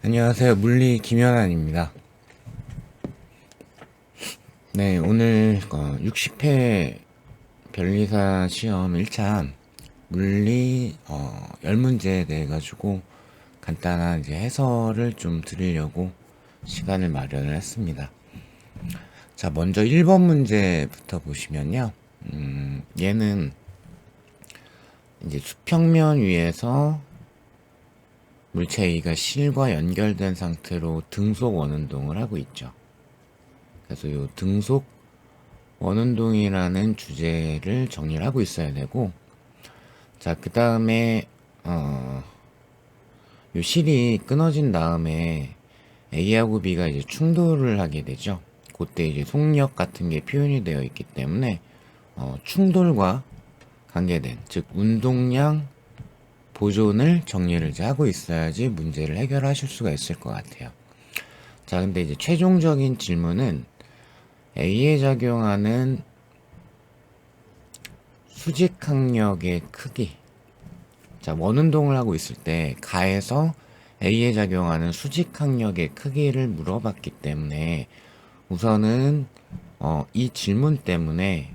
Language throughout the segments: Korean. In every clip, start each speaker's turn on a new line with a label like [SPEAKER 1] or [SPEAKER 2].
[SPEAKER 1] 안녕하세요. 물리 김현환입니다. 네, 오늘 60회 변리사 시험 1차 물리 10문제에 대해 가지고 간단한 이제 해설을 좀 드리려고 시간을 마련을 했습니다. 자, 먼저 1번 문제부터 보시면요. 얘는 이제 수평면 위에서 물체 A가 실과 연결된 상태로 등속 원운동을 하고 있죠. 그래서 이 등속 원운동이라는 주제를 정리를 하고 있어야 되고, 자, 그 다음에 이 실이 끊어진 다음에 A하고 B가 이제 충돌을 하게 되죠. 그때 이제 속력 같은 게 표현이 되어 있기 때문에 충돌과 관계된, 즉 운동량 보존을 정리를 이제 하고 있어야지 문제를 해결하실 수가 있을 것 같아요. 자, 근데 이제 최종적인 질문은 A에 작용하는 수직항력의 크기. 자, 원운동을 하고 있을 때 가에서 A에 작용하는 수직항력의 크기를 물어봤기 때문에 우선은 이 질문 때문에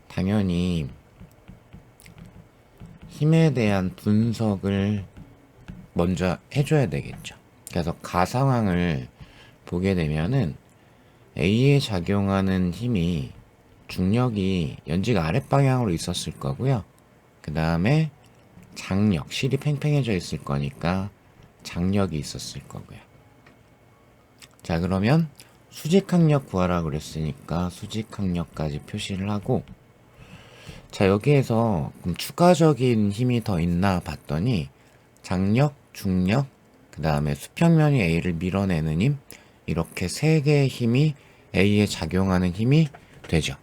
[SPEAKER 1] 당연히 힘에 대한 분석을 먼저 해줘야 되겠죠. 그래서 가 상황을 보게 되면은 A에 작용하는 힘이 중력이 연지가 아랫방향으로 있었을 거고요. 그 다음에 장력, 실이 팽팽해져 있을 거니까 장력이 있었을 거고요. 자, 그러면 수직항력 구하라고 그랬으니까 수직항력까지 표시를 하고, 자, 여기에서 그럼 추가적인 힘이 더 있나 봤더니 장력, 중력, 그 다음에 수평면이 A를 밀어내는 힘, 이렇게 세 개의 힘이 A에 작용하는 힘이 되죠.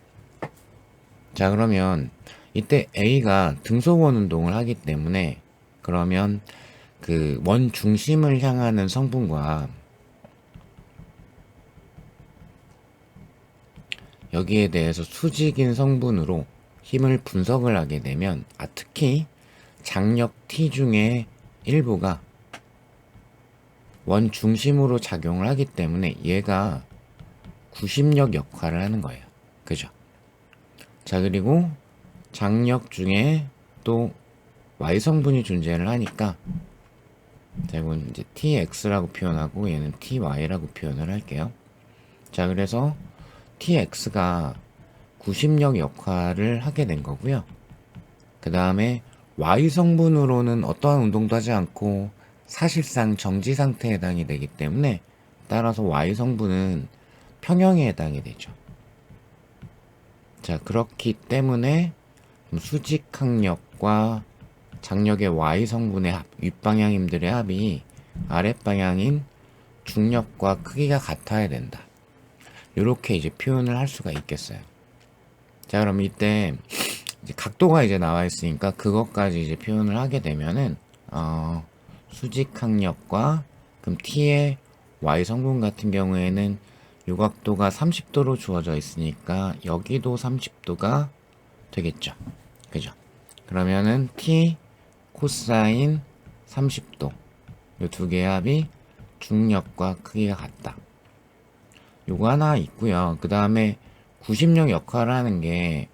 [SPEAKER 1] 자, 그러면 이때 A가 등소원 운동을 하기 때문에 그러면 그 원 중심을 향하는 성분과 여기에 대해서 수직인 성분으로 힘을 분석을 하게 되면 특히 장력 T 중에 일부가 원 중심으로 작용을 하기 때문에 얘가 구심력 역할을 하는 거예요. 그죠? 자, 그리고 장력 중에 또 Y 성분이 존재를 하니까, 자, 이건 이제 TX라고 표현하고 얘는 TY라고 표현을 할게요. 자, 그래서 TX가 구심력 역할을 하게 된 거고요. 그 다음에 Y 성분으로는 어떠한 운동도 하지 않고 사실상 정지 상태에 해당이 되기 때문에 따라서 Y 성분은 평형에 해당이 되죠. 자, 그렇기 때문에 수직항력과 장력의 Y 성분의 합, 윗방향 힘들의 합이 아랫방향인 중력과 크기가 같아야 된다. 이렇게 이제 표현을 할 수가 있겠어요. 자, 그럼 이때 이제 각도가 이제 나와 있으니까 그것까지 이제 표현을 하게 되면은 수직항력과 그럼 T의 Y 성분 같은 경우에는 요 각도가 30도로 주어져 있으니까 여기도 30도가 되겠죠. 그죠? 그러면은 T 코사인 30도 요 두 개의 합이 중력과 크기가 같다. 요거 하나 있고요. 그 다음에 구심력 역할을 하는 게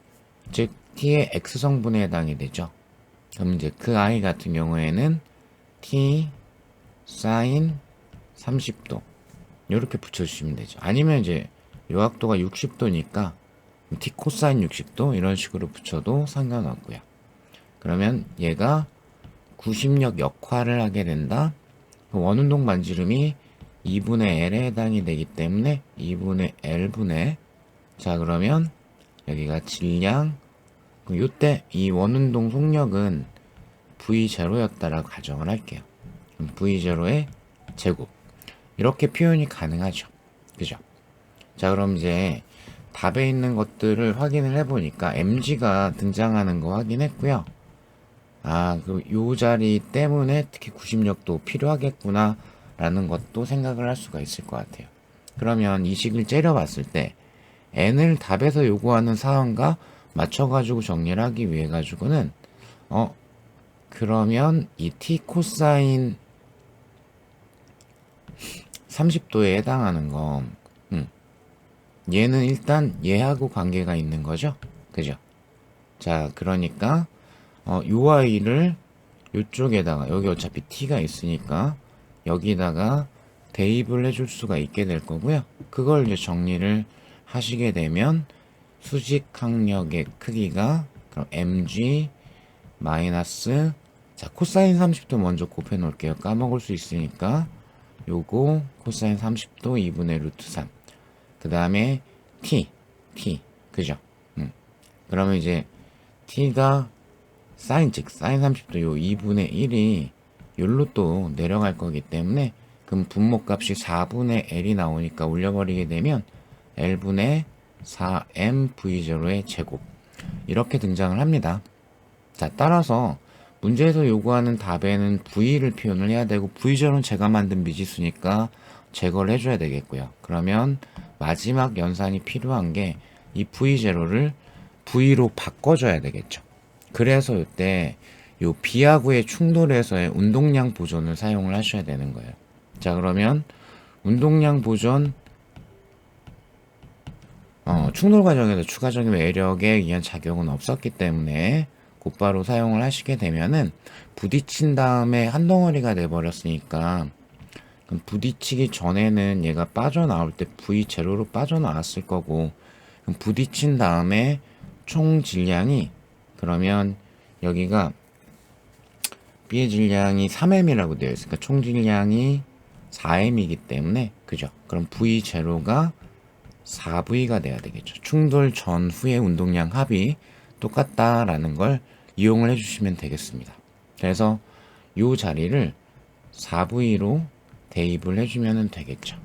[SPEAKER 1] 즉 T의 X 성분에 해당이 되죠. 그럼 이제 그 I 같은 경우에는 T 사인 30도 이렇게 붙여주시면 되죠. 아니면 이제 요 각도가 60도니까 T 코사인 60도 이런 식으로 붙여도 상관없고요. 그러면 얘가 구심력 역할을 하게 된다. 원운동 반지름이 2분의 L에 해당이 되기 때문에 2분의 L분의, 자, 그러면 여기가 질량, 요때 이 원운동 속력은 V0였다라고 가정을 할게요. V0의 제곱 이렇게 표현이 가능하죠. 그죠? 자, 그럼 이제 답에 있는 것들을 확인을 해보니까 mg가 등장하는 거 확인했고요. 요 자리 때문에 특히 구심력도 필요하겠구나 라는 것도 생각을 할 수가 있을 것 같아요. 그러면 이 식을 째려봤을 때 n을 답에서 요구하는 사항과 맞춰가지고 정리를 하기 위해 가지고는 그러면 이 t 코사인 30도에 해당하는 거 얘는 일단 얘하고 관계가 있는 거죠. 그죠? 자, 그러니까 요 i를 요쪽에다가 여기 어차피 t가 있으니까 여기다가 대입을 해줄 수가 있게 될 거고요. 그걸 이제 정리를 하시게 되면 수직 항력의 크기가 그럼 mg 마이너스 자 코사인 30도 먼저 곱해 놓을게요. 까먹을 수 있으니까 요거 코사인 30도 2분의 루트 3 그 다음에 t 그죠? 그러면 이제 t가 사인 즉 사인 30도 요 2분의 1이 요로 또 내려갈 거기 때문에 그럼 분모값이 4분의 l이 나오니까 올려버리게 되면 l분의 4m v0의 제곱 이렇게 등장을 합니다. 자, 따라서 문제에서 요구하는 답에는 v를 표현을 해야 되고 v0는 제가 만든 미지수니까 제거를 해줘야 되겠고요. 그러면 마지막 연산이 필요한 게 이 v0를 v로 바꿔줘야 되겠죠. 그래서 이때 요 B하고의 충돌에서의 운동량 보존을 사용을 하셔야 되는 거예요. 자, 그러면 운동량 보존 충돌 과정에서 추가적인 외력에 의한 작용은 없었기 때문에 곧바로 사용을 하시게 되면은 부딪힌 다음에 한 덩어리가 돼버렸으니까 그럼 부딪히기 전에는 얘가 빠져나올 때 V0로 빠져나왔을 거고 그럼 부딪힌 다음에 총 질량이 그러면 여기가 B의 질량이 3m이라고 되어 있으니까 총 질량이 4m이기 때문에 그죠? 그럼 V0가 4V가 돼야 되겠죠. 충돌 전후의 운동량 합이 똑같다라는 걸 이용을 해주시면 되겠습니다. 그래서 이 자리를 4V로 대입을 해주면 되겠죠.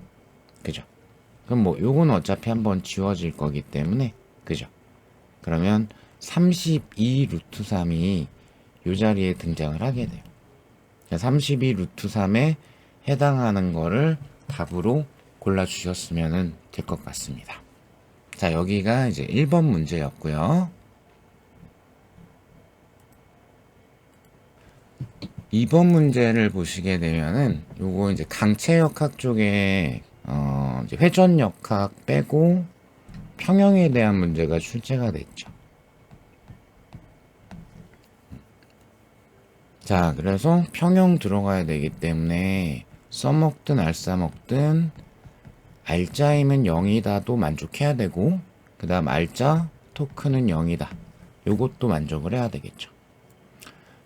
[SPEAKER 1] 그죠? 그럼 뭐 요건 어차피 한번 지워질 거기 때문에 그죠? 그러면 32 루트 3이 이 자리에 등장을 하게 돼요. 32 루트 3에 해당하는 거를 답으로 골라주셨으면 될 것 같습니다. 자, 여기가 이제 1번 문제였고요. 2번 문제를 보시게 되면은 요거 이제 강체역학 쪽에 이제 회전역학 빼고 평형에 대한 문제가 출제가 됐죠. 자, 그래서 평형 들어가야 되기 때문에 써먹든 알 싸먹든 알짜임은 0이다도 만족해야 되고 그 다음 알짜 토크는 0이다 요것도 만족을 해야 되겠죠.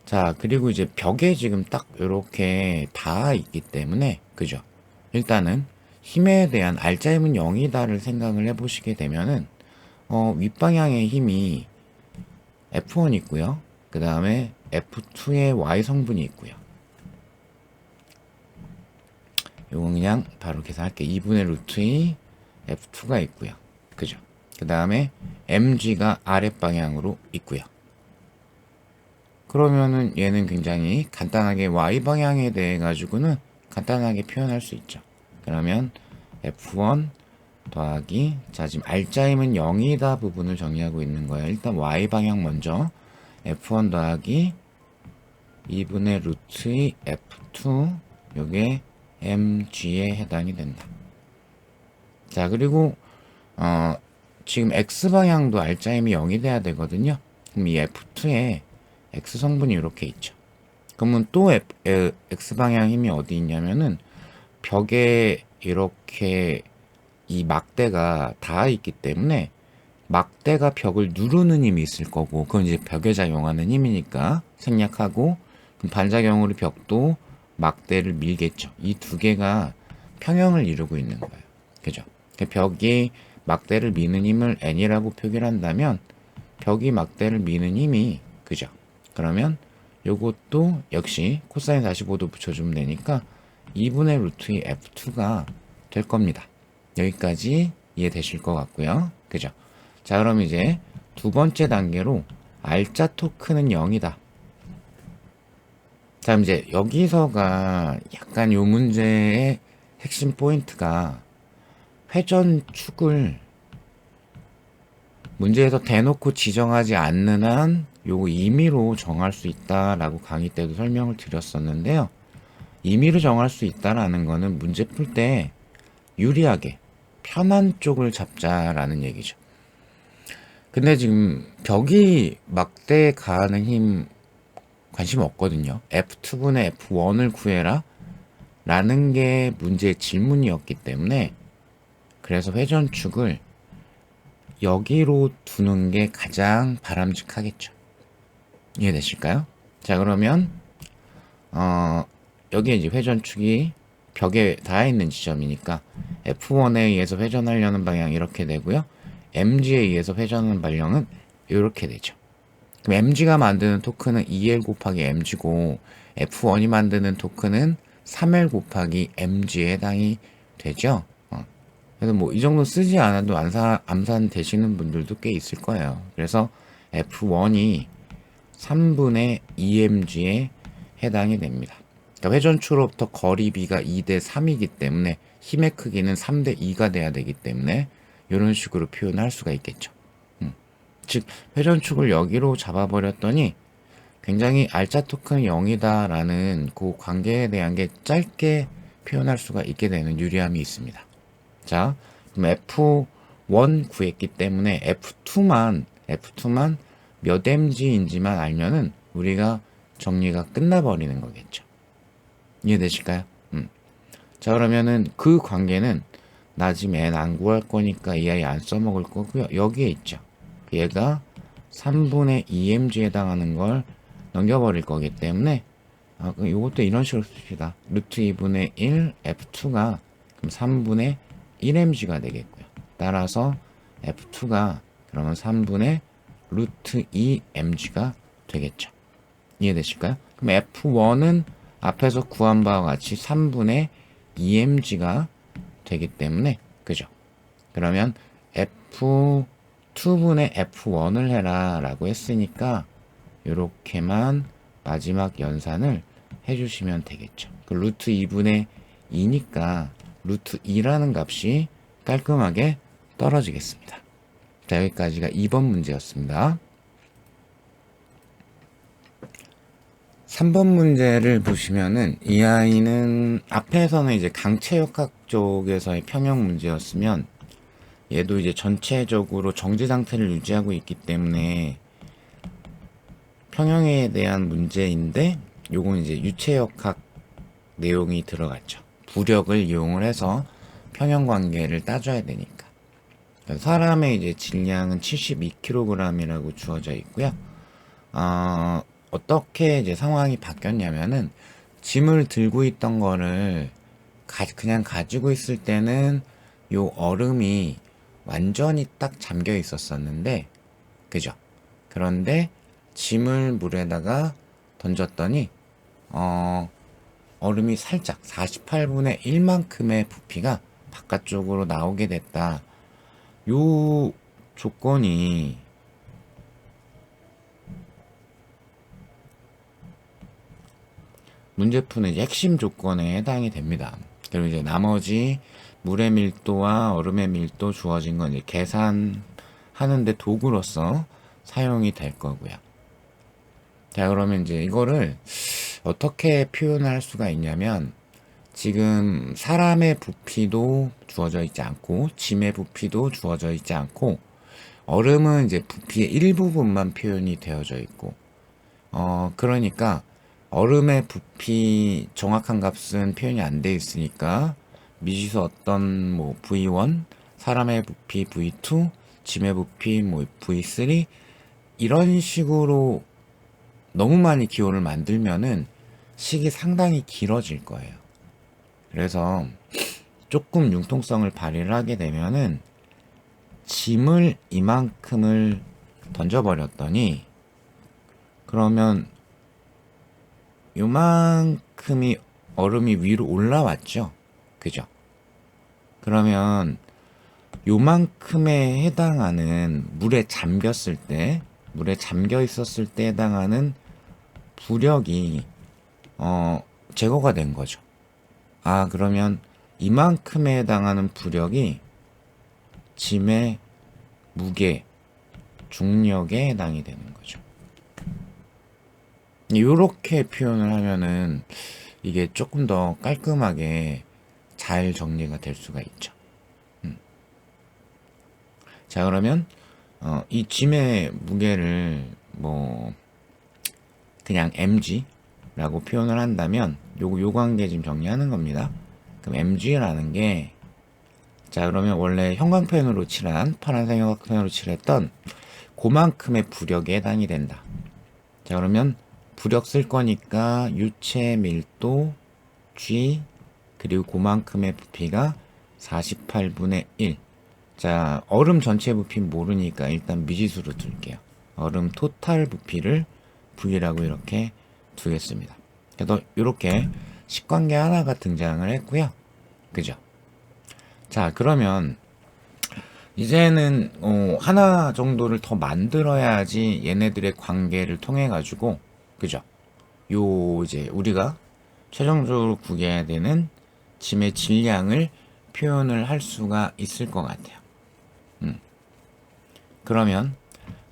[SPEAKER 1] 자, 그리고 이제 벽에 지금 딱 요렇게 닿아 있기 때문에 그죠? 일단은 힘에 대한 알짜임은 0이다를 생각을 해보시게 되면은 윗방향의 힘이 F1 있고요. 그 다음에 F2의 Y 성분이 있고요. 요건 그냥 바로 계산할게. 2분의 루트 2 F2가 있고요. 그죠? 그 다음에 mg가 아랫방향으로 있고요. 그러면은 얘는 굉장히 간단하게 y방향에 대해 가지고는 간단하게 표현할 수 있죠. 그러면 F1 더하기 자 지금 알짜임은 0이다 부분을 정리하고 있는 거예요. 일단 y방향 먼저 F1 더하기 2분의 루트 2 F2 요게 mg에 해당이 된다. 자, 그리고 지금 x방향도 알짜임이 0이 돼야 되거든요. 그럼 이 F2에 x 성분이 이렇게 있죠. 그러면 또 x방향 힘이 어디 있냐면은 벽에 이렇게 이 막대가 닿아 있기 때문에 막대가 벽을 누르는 힘이 있을 거고 그건 이제 벽에 작용하는 힘이니까 생략하고 그럼 반작용으로 벽도 막대를 밀겠죠. 이 두 개가 평형을 이루고 있는 거예요. 그죠? 벽이 막대를 미는 힘을 n이라고 표기를 한다면 벽이 막대를 미는 힘이 그죠? 그러면 요것도 역시 코사인 45도 붙여주면 되니까 2분의 루트 2 F2가 될 겁니다. 여기까지 이해되실 것 같고요. 그죠? 자, 그럼 이제 두 번째 단계로 알짜 토크는 0이다. 자, 이제 여기서가 약간 요 문제의 핵심 포인트가 회전축을 문제에서 대놓고 지정하지 않는 한 요거 임의로 정할 수 있다라고 강의 때도 설명을 드렸었는데요. 임의로 정할 수 있다라는 거는 문제 풀 때 유리하게 편한 쪽을 잡자라는 얘기죠. 근데 지금 벽이 막대 가하는 힘 관심 없거든요. F2분의 F1을 구해라 라는 게 문제의 질문이었기 때문에 그래서 회전축을 여기로 두는 게 가장 바람직하겠죠. 이해되실까요? 자, 그러면 여기에 이제 회전축이 벽에 닿아 있는 지점이니까 F1에 의해서 회전하려는 방향 이렇게 되고요. mg에 의해서 회전하는 방향은 이렇게 되죠. 그럼 mg가 만드는 토크는 2L 곱하기 mg고 F1이 만드는 토크는 3L 곱하기 mg에 해당이 되죠. 그래서 뭐 이 정도 쓰지 않아도 암산 되시는 분들도 꽤 있을 거예요. 그래서 F1이 3분의 2mg에 해당이 됩니다. 그러니까 회전축으로부터 거리 b가 2대 3이기 때문에 힘의 크기는 3대 2가 돼야 되기 때문에 이런 식으로 표현할 수가 있겠죠. 즉 회전축을 여기로 잡아버렸더니 굉장히 알짜 토크는 0이다 라는 그 관계에 대한 게 짧게 표현할 수가 있게 되는 유리함이 있습니다. 자, 그럼 F1 구했기 때문에 F2만 몇 mg인지만 알면은 우리가 정리가 끝나버리는 거겠죠. 이해되실까요? 자, 그러면은 그 관계는 나 지금 n 안 구할 거니까 이 아이 안 써먹을 거고요. 여기에 있죠. 얘가 3분의 2mg에 해당하는 걸 넘겨버릴 거기 때문에 그럼 이것도 이런 식으로 씁시다. 루트 2분의 1 F2가 그럼 3분의 1mg가 되겠고요. 따라서 F2가 그러면 3분의 루트 2mg가 되겠죠. 이해되실까요? 그럼 F1은 앞에서 구한 바와 같이 3분의 2mg가 되기 때문에 그죠? 그러면 F2분의 F1을 해라 라고 했으니까 요렇게만 마지막 연산을 해주시면 되겠죠. 그 루트 2분의 2니까 루트 2라는 값이 깔끔하게 떨어지겠습니다. 자, 여기까지가 2번 문제였습니다. 3번 문제를 보시면은 이 아이는 앞에서는 이제 강체역학 쪽에서의 평형 문제였으면 얘도 이제 전체적으로 정지 상태를 유지하고 있기 때문에 평형에 대한 문제인데 요건 이제 유체역학 내용이 들어갔죠. 부력을 이용을 해서 평형 관계를 따져야 되니까. 사람의 이제 질량은 72kg이라고 주어져 있고요. 어떻게 이제 상황이 바뀌었냐면은 짐을 들고 있던 거를 그냥 가지고 있을 때는 요 얼음이 완전히 딱 잠겨 있었었는데, 그죠? 그런데 짐을 물에다가 던졌더니 얼음이 살짝 48분의 1만큼의 부피가 바깥쪽으로 나오게 됐다. 요 조건이 문제 푸는 핵심 조건에 해당이 됩니다. 그리고 이제 나머지 물의 밀도와 얼음의 밀도 주어진 건 이제 계산하는데 도구로서 사용이 될 거고요. 자, 그러면 이제 이거를 어떻게 표현할 수가 있냐면 지금 사람의 부피도 주어져 있지 않고 짐의 부피도 주어져 있지 않고 얼음은 이제 부피의 일부분만 표현이 되어져 있고 그러니까 얼음의 부피 정확한 값은 표현이 안 돼 있으니까 미지수 어떤 뭐 V1, 사람의 부피 V2, 짐의 부피 뭐 V3 이런 식으로 너무 많이 기호를 만들면은 식이 상당히 길어질 거예요. 그래서 조금 융통성을 발휘를 하게 되면은 짐을 이만큼을 던져버렸더니 그러면 요만큼이 얼음이 위로 올라왔죠. 그죠? 그러면 요만큼에 해당하는 물에 잠겨 있었을 때 해당하는 부력이 제거가 된 거죠. 그러면 이만큼에 해당하는 부력이 짐의 무게 중력에 해당이 되는 거죠. 이렇게 표현을 하면은 이게 조금 더 깔끔하게 잘 정리가 될 수가 있죠. 자, 그러면 이 짐의 무게를 뭐 그냥 mg라고 표현을 한다면 요 관계 지금 정리하는 겁니다. 그럼 mg라는 게, 자, 그러면 원래 형광펜으로 칠한, 파란색 형광펜으로 칠했던 그만큼의 부력에 해당이 된다. 자, 그러면 부력 쓸 거니까 유체 밀도 g 그리고 그만큼의 부피가 48분의 1. 자, 얼음 전체 부피 모르니까 일단 미지수로 둘게요. 얼음 토탈 부피를 V라고 이렇게 두겠습니다. 그래서 이렇게 식관계 하나가 등장을 했고요. 그죠? 자, 그러면 이제는 하나 정도를 더 만들어야지 얘네들의 관계를 통해 가지고, 그죠? 요 이제 우리가 최종적으로 구해야 되는 짐의 질량을 표현을 할 수가 있을 것 같아요. 그러면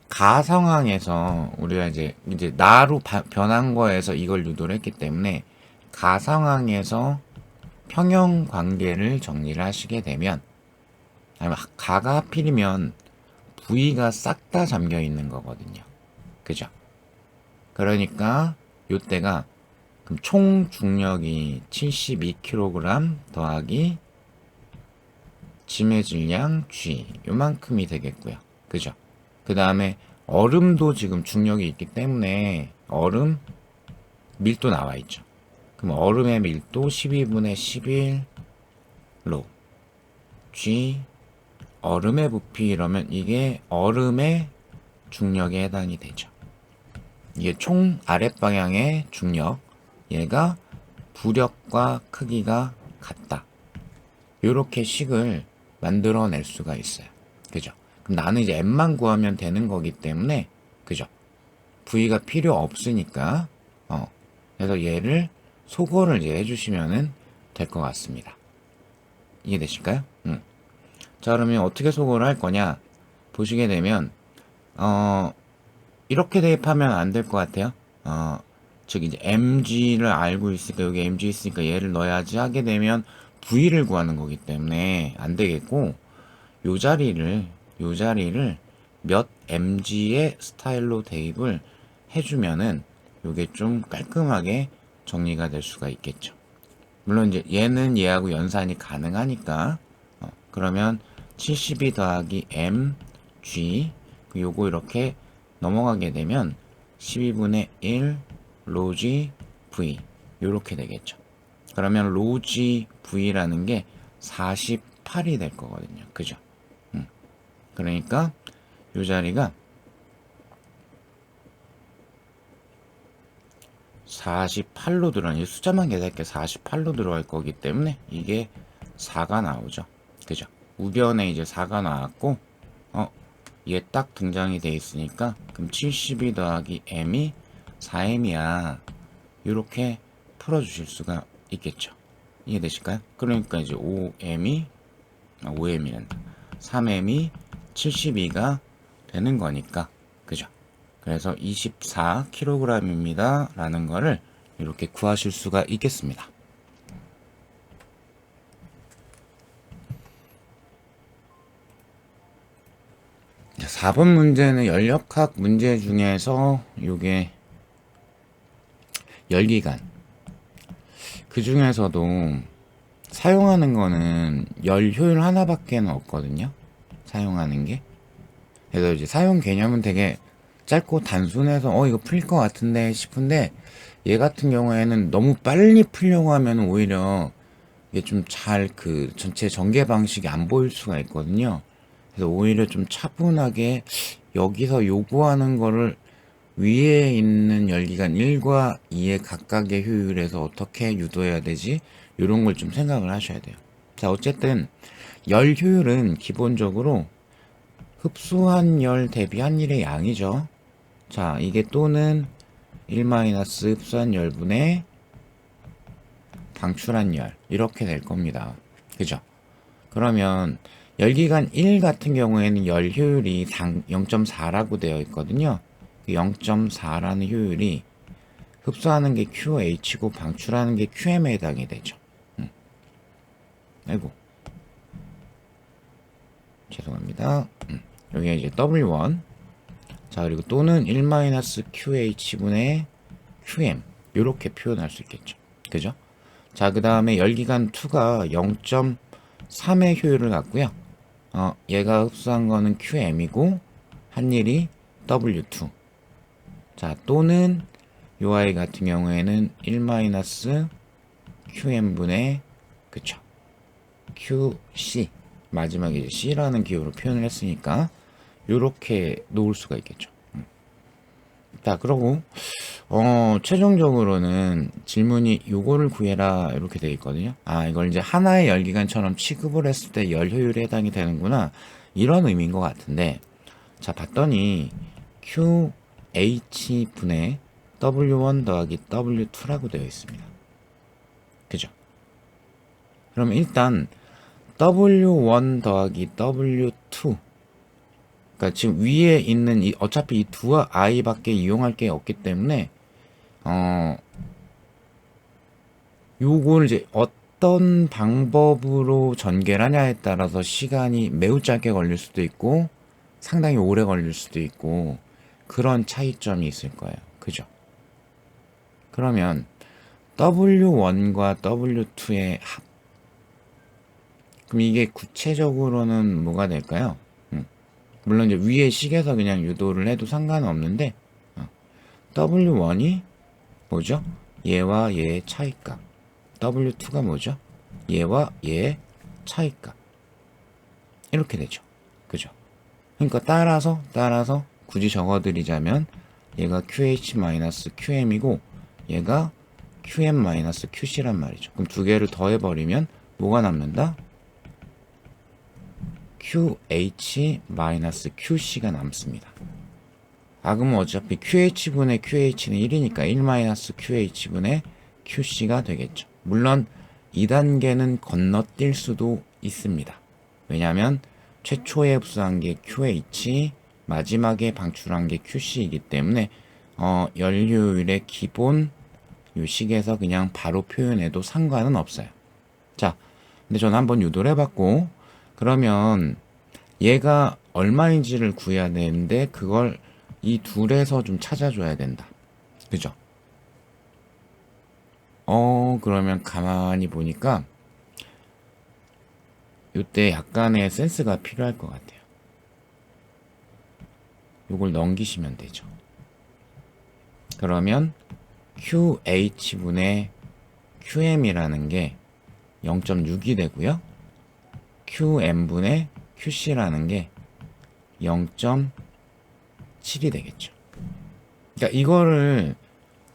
[SPEAKER 1] 가 상황에서 우리가 이제 나로 변한 거에서 이걸 유도를 했기 때문에 가 상황에서 평형 관계를 정리를 하시게 되면, 아니면 가가 하필이면 V가 싹 다 잠겨 있는 거거든요. 그죠? 그러니까 요때가 그럼 총 중력이 72kg 더하기 짐의 질량 G 요만큼이 되겠고요. 그죠? 그 다음에 얼음도 지금 중력이 있기 때문에 얼음 밀도 나와 있죠. 그럼 얼음의 밀도 12분의 11로 G 얼음의 부피, 이러면 이게 얼음의 중력에 해당이 되죠. 이게 총 아랫방향의 중력, 얘가 부력과 크기가 같다. 요렇게 식을 만들어낼 수가 있어요. 그죠? 그럼 나는 이제 m만 구하면 되는 거기 때문에, 그죠? v가 필요 없으니까, 그래서 얘를 소거를 이제 해주시면은 될 것 같습니다. 이해되실까요? 자, 그러면 어떻게 소거를 할 거냐? 보시게 되면, 이렇게 대입하면 안 될 것 같아요. 즉, 이제 mg를 알고 있으니까, 여기 mg 있으니까 얘를 넣어야지 하게 되면 v를 구하는 거기 때문에 안 되겠고, 요 자리를 몇 mg의 스타일로 대입을 해주면은 요게 좀 깔끔하게 정리가 될 수가 있겠죠. 물론 이제 얘는 얘하고 연산이 가능하니까, 그러면 72 더하기 mg 요거 이렇게 넘어가게 되면 12분의 1 로지 v 요렇게 되겠죠. 그러면 로지 v라는 게 48이 될 거거든요. 그죠? 그러니까 요 자리가 48로 들어가는, 숫자만 계산할게 48로 들어갈 거기 때문에 이게 4가 나오죠. 그죠? 우변에 이제 4가 나왔고, 얘 딱 등장이 돼 있으니까, 그럼 72 더하기 m이 4m이야. 이렇게 풀어주실 수가 있겠죠. 이해되실까요? 그러니까 이제 5m이, 5m이란다. 3m이 72가 되는 거니까, 그죠? 그래서 24kg입니다. 라는 거를 이렇게 구하실 수가 있겠습니다. 자, 4번 문제는 연력학 문제 중에서 요게 열기관. 그 중에서도 사용하는 거는 열 효율 하나밖에 없거든요. 사용하는 게. 그래서 이제 사용 개념은 되게 짧고 단순해서 이거 풀릴 것 같은데 싶은데, 얘 같은 경우에는 너무 빨리 풀려고 하면 오히려 이게 좀 잘 그 전체 전개 방식이 안 보일 수가 있거든요. 그래서 오히려 좀 차분하게 여기서 요구하는 거를 위에 있는 열기관 1과 2의 각각의 효율에서 어떻게 유도해야 되지? 이런 걸 좀 생각을 하셔야 돼요. 자, 어쨌든 열 효율은 기본적으로 흡수한 열 대비 한 일의 양이죠. 자, 이게 또는 1 흡수한 열분의 방출한 열, 이렇게 될 겁니다. 그죠? 그러면 열기간 1 같은 경우에는 열 효율이 0.4라고 되어 있거든요. 0.4라는 효율이 흡수하는 게 QH고 방출하는 게 QM에 해당이 되죠. 아이고. 죄송합니다. 여기가 이제 W1. 자, 그리고 또는 1-QH분의 QM. 요렇게 표현할 수 있겠죠. 그죠? 자, 그 다음에 열기간 2가 0.3의 효율을 갖고요. 얘가 흡수한 거는 QM이고, 한 일이 W2. 자, 또는 요 아이 같은 경우에는 1-QM분의, 그쵸. QC. 마지막에 이제 C라는 기호로 표현을 했으니까, 요렇게 놓을 수가 있겠죠. 자, 그러고, 최종적으로는 질문이 요거를 구해라, 이렇게 되어 있거든요. 아, 이걸 이제 하나의 열기관처럼 취급을 했을 때 열 효율에 해당이 되는구나. 이런 의미인 것 같은데, 자, 봤더니, QH분의 W1 더하기 W2라고 되어 있습니다. 그죠? 그러면 일단, W1 더하기 W2. 그러니까 지금 위에 있는 어차피 이 두 아이밖에 이용할 게 없기 때문에 요걸 이제 어떤 방법으로 전개를 하냐에 따라서 시간이 매우 짧게 걸릴 수도 있고 상당히 오래 걸릴 수도 있고 그런 차이점이 있을 거예요. 그죠? 그러면 W1과 W2의 합. 그럼 이게 구체적으로는 뭐가 될까요? 물론 이제 위에 식에서 그냥 유도를 해도 상관은 없는데 W1이 뭐죠? 얘와 얘의 차이값. W2가 뭐죠? 얘와 얘의 차이값. 이렇게 되죠. 그죠? 그러니까 따라서 굳이 적어드리자면 얘가 QH-QM이고 얘가 QM-QC란 말이죠. 그럼 두 개를 더해버리면 뭐가 남는다? QH-QC가 남습니다. 아, 그럼 어차피 QH분의 QH는 1이니까 1-QH분의 QC가 되겠죠. 물론 2단계는 건너뛸 수도 있습니다. 왜냐하면 최초에 흡수한 게 QH, 마지막에 방출한 게 QC이기 때문에 연료율의 기본 요 식에서 그냥 바로 표현해도 상관은 없어요. 자, 근데 저는 한번 유도를 해봤고 그러면 얘가 얼마인지를 구해야 되는데 그걸 이 둘에서 좀 찾아줘야 된다. 그죠? 그러면 가만히 보니까 이때 약간의 센스가 필요할 것 같아요. 요걸 넘기시면 되죠. 그러면 QH분의 QM이라는 게 0.6이 되고요. QM분의 QC라는 게 0.7이 되겠죠. 그러니까 이거를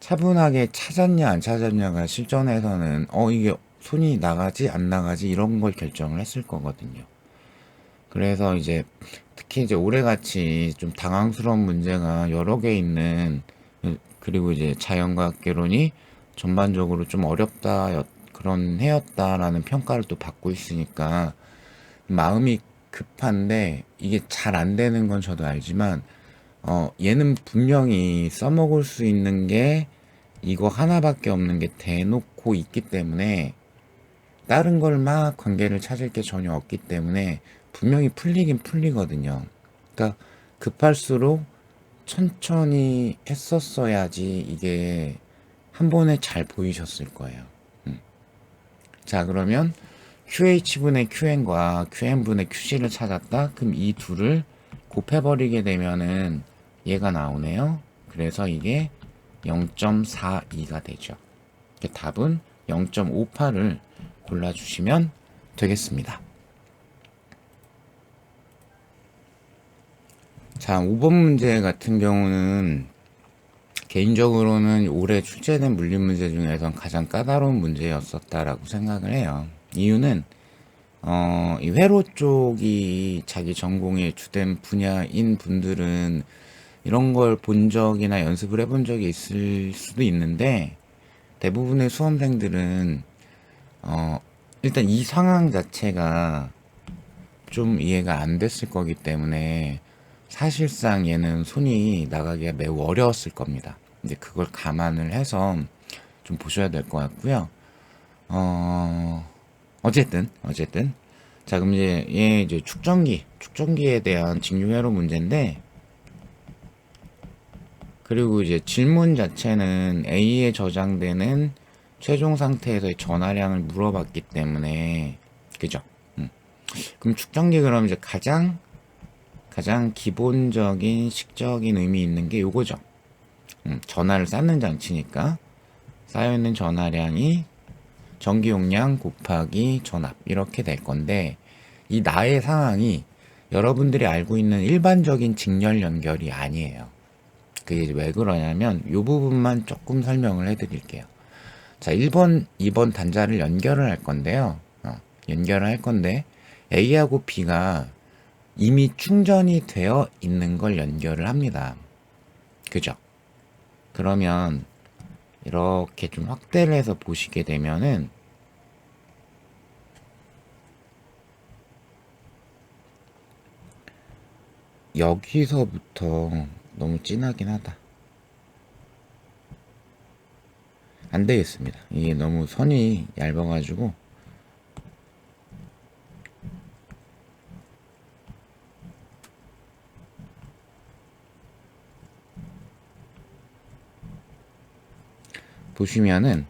[SPEAKER 1] 차분하게 찾았냐 안 찾았냐가 실전에서는 이게 손이 나가지 안 나가지 이런 걸 결정을 했을 거거든요. 그래서 이제 특히 이제 올해같이 좀 당황스러운 문제가 여러 개 있는 그리고 이제 자연과학개론이 전반적으로 좀 어렵다 그런 해였다라는 평가를 또 받고 있으니까 마음이 급한데 이게 잘 안 되는 건 저도 알지만 얘는 분명히 써먹을 수 있는 게 이거 하나밖에 없는 게 대놓고 있기 때문에 다른 걸 막 관계를 찾을 게 전혀 없기 때문에 분명히 풀리긴 풀리거든요. 그러니까 급할수록 천천히 했었어야지 이게 한 번에 잘 보이셨을 거예요. 자, 그러면 QH분의 QN과 QM분의 QC를 찾았다. 그럼 이 둘을 곱해버리게 되면은 얘가 나오네요. 그래서 이게 0.42가 되죠. 답은 0.58을 골라주시면 되겠습니다. 자, 5번 문제 같은 경우는 개인적으로는 올해 출제된 물리 문제 중에선 가장 까다로운 문제였었다라고 생각을 해요. 이유는 이 회로 쪽이 자기 전공의 주된 분야인 분들은 이런 걸 본 적이나 연습을 해본 적이 있을 수도 있는데 대부분의 수험생들은 일단 이 상황 자체가 좀 이해가 안 됐을 거기 때문에 사실상 얘는 손이 나가기가 매우 어려웠을 겁니다. 이제 그걸 감안을 해서 좀 보셔야 될 것 같고요. 어쨌든 자, 그럼 이제 얘 이제 축전기에 대한 직류회로 문제인데, 그리고 이제 질문 자체는 A에 저장되는 최종 상태에서의 전하량을 물어봤기 때문에, 그죠? 그럼 축전기, 그럼 이제 가장 기본적인 식적인 의미 있는 게 요거죠. 전하를 쌓는 장치니까 쌓여있는 전하량이 전기 용량 곱하기 전압, 이렇게 될 건데, 이 나의 상황이 여러분들이 알고 있는 일반적인 직렬 연결이 아니에요. 그게 왜 그러냐면 이 부분만 조금 설명을 해드릴게요. 자, 1번, 2번 단자를 연결을 할 건데요. 연결을 할 건데 A하고 B가 이미 충전이 되어 있는 걸 연결을 합니다. 그죠? 그러면 이렇게 좀 확대를 해서 보시게 되면은, 여기서부터 너무 진하긴 하다. 안 되겠습니다. 이게 너무 선이 얇아가지고. 보시면은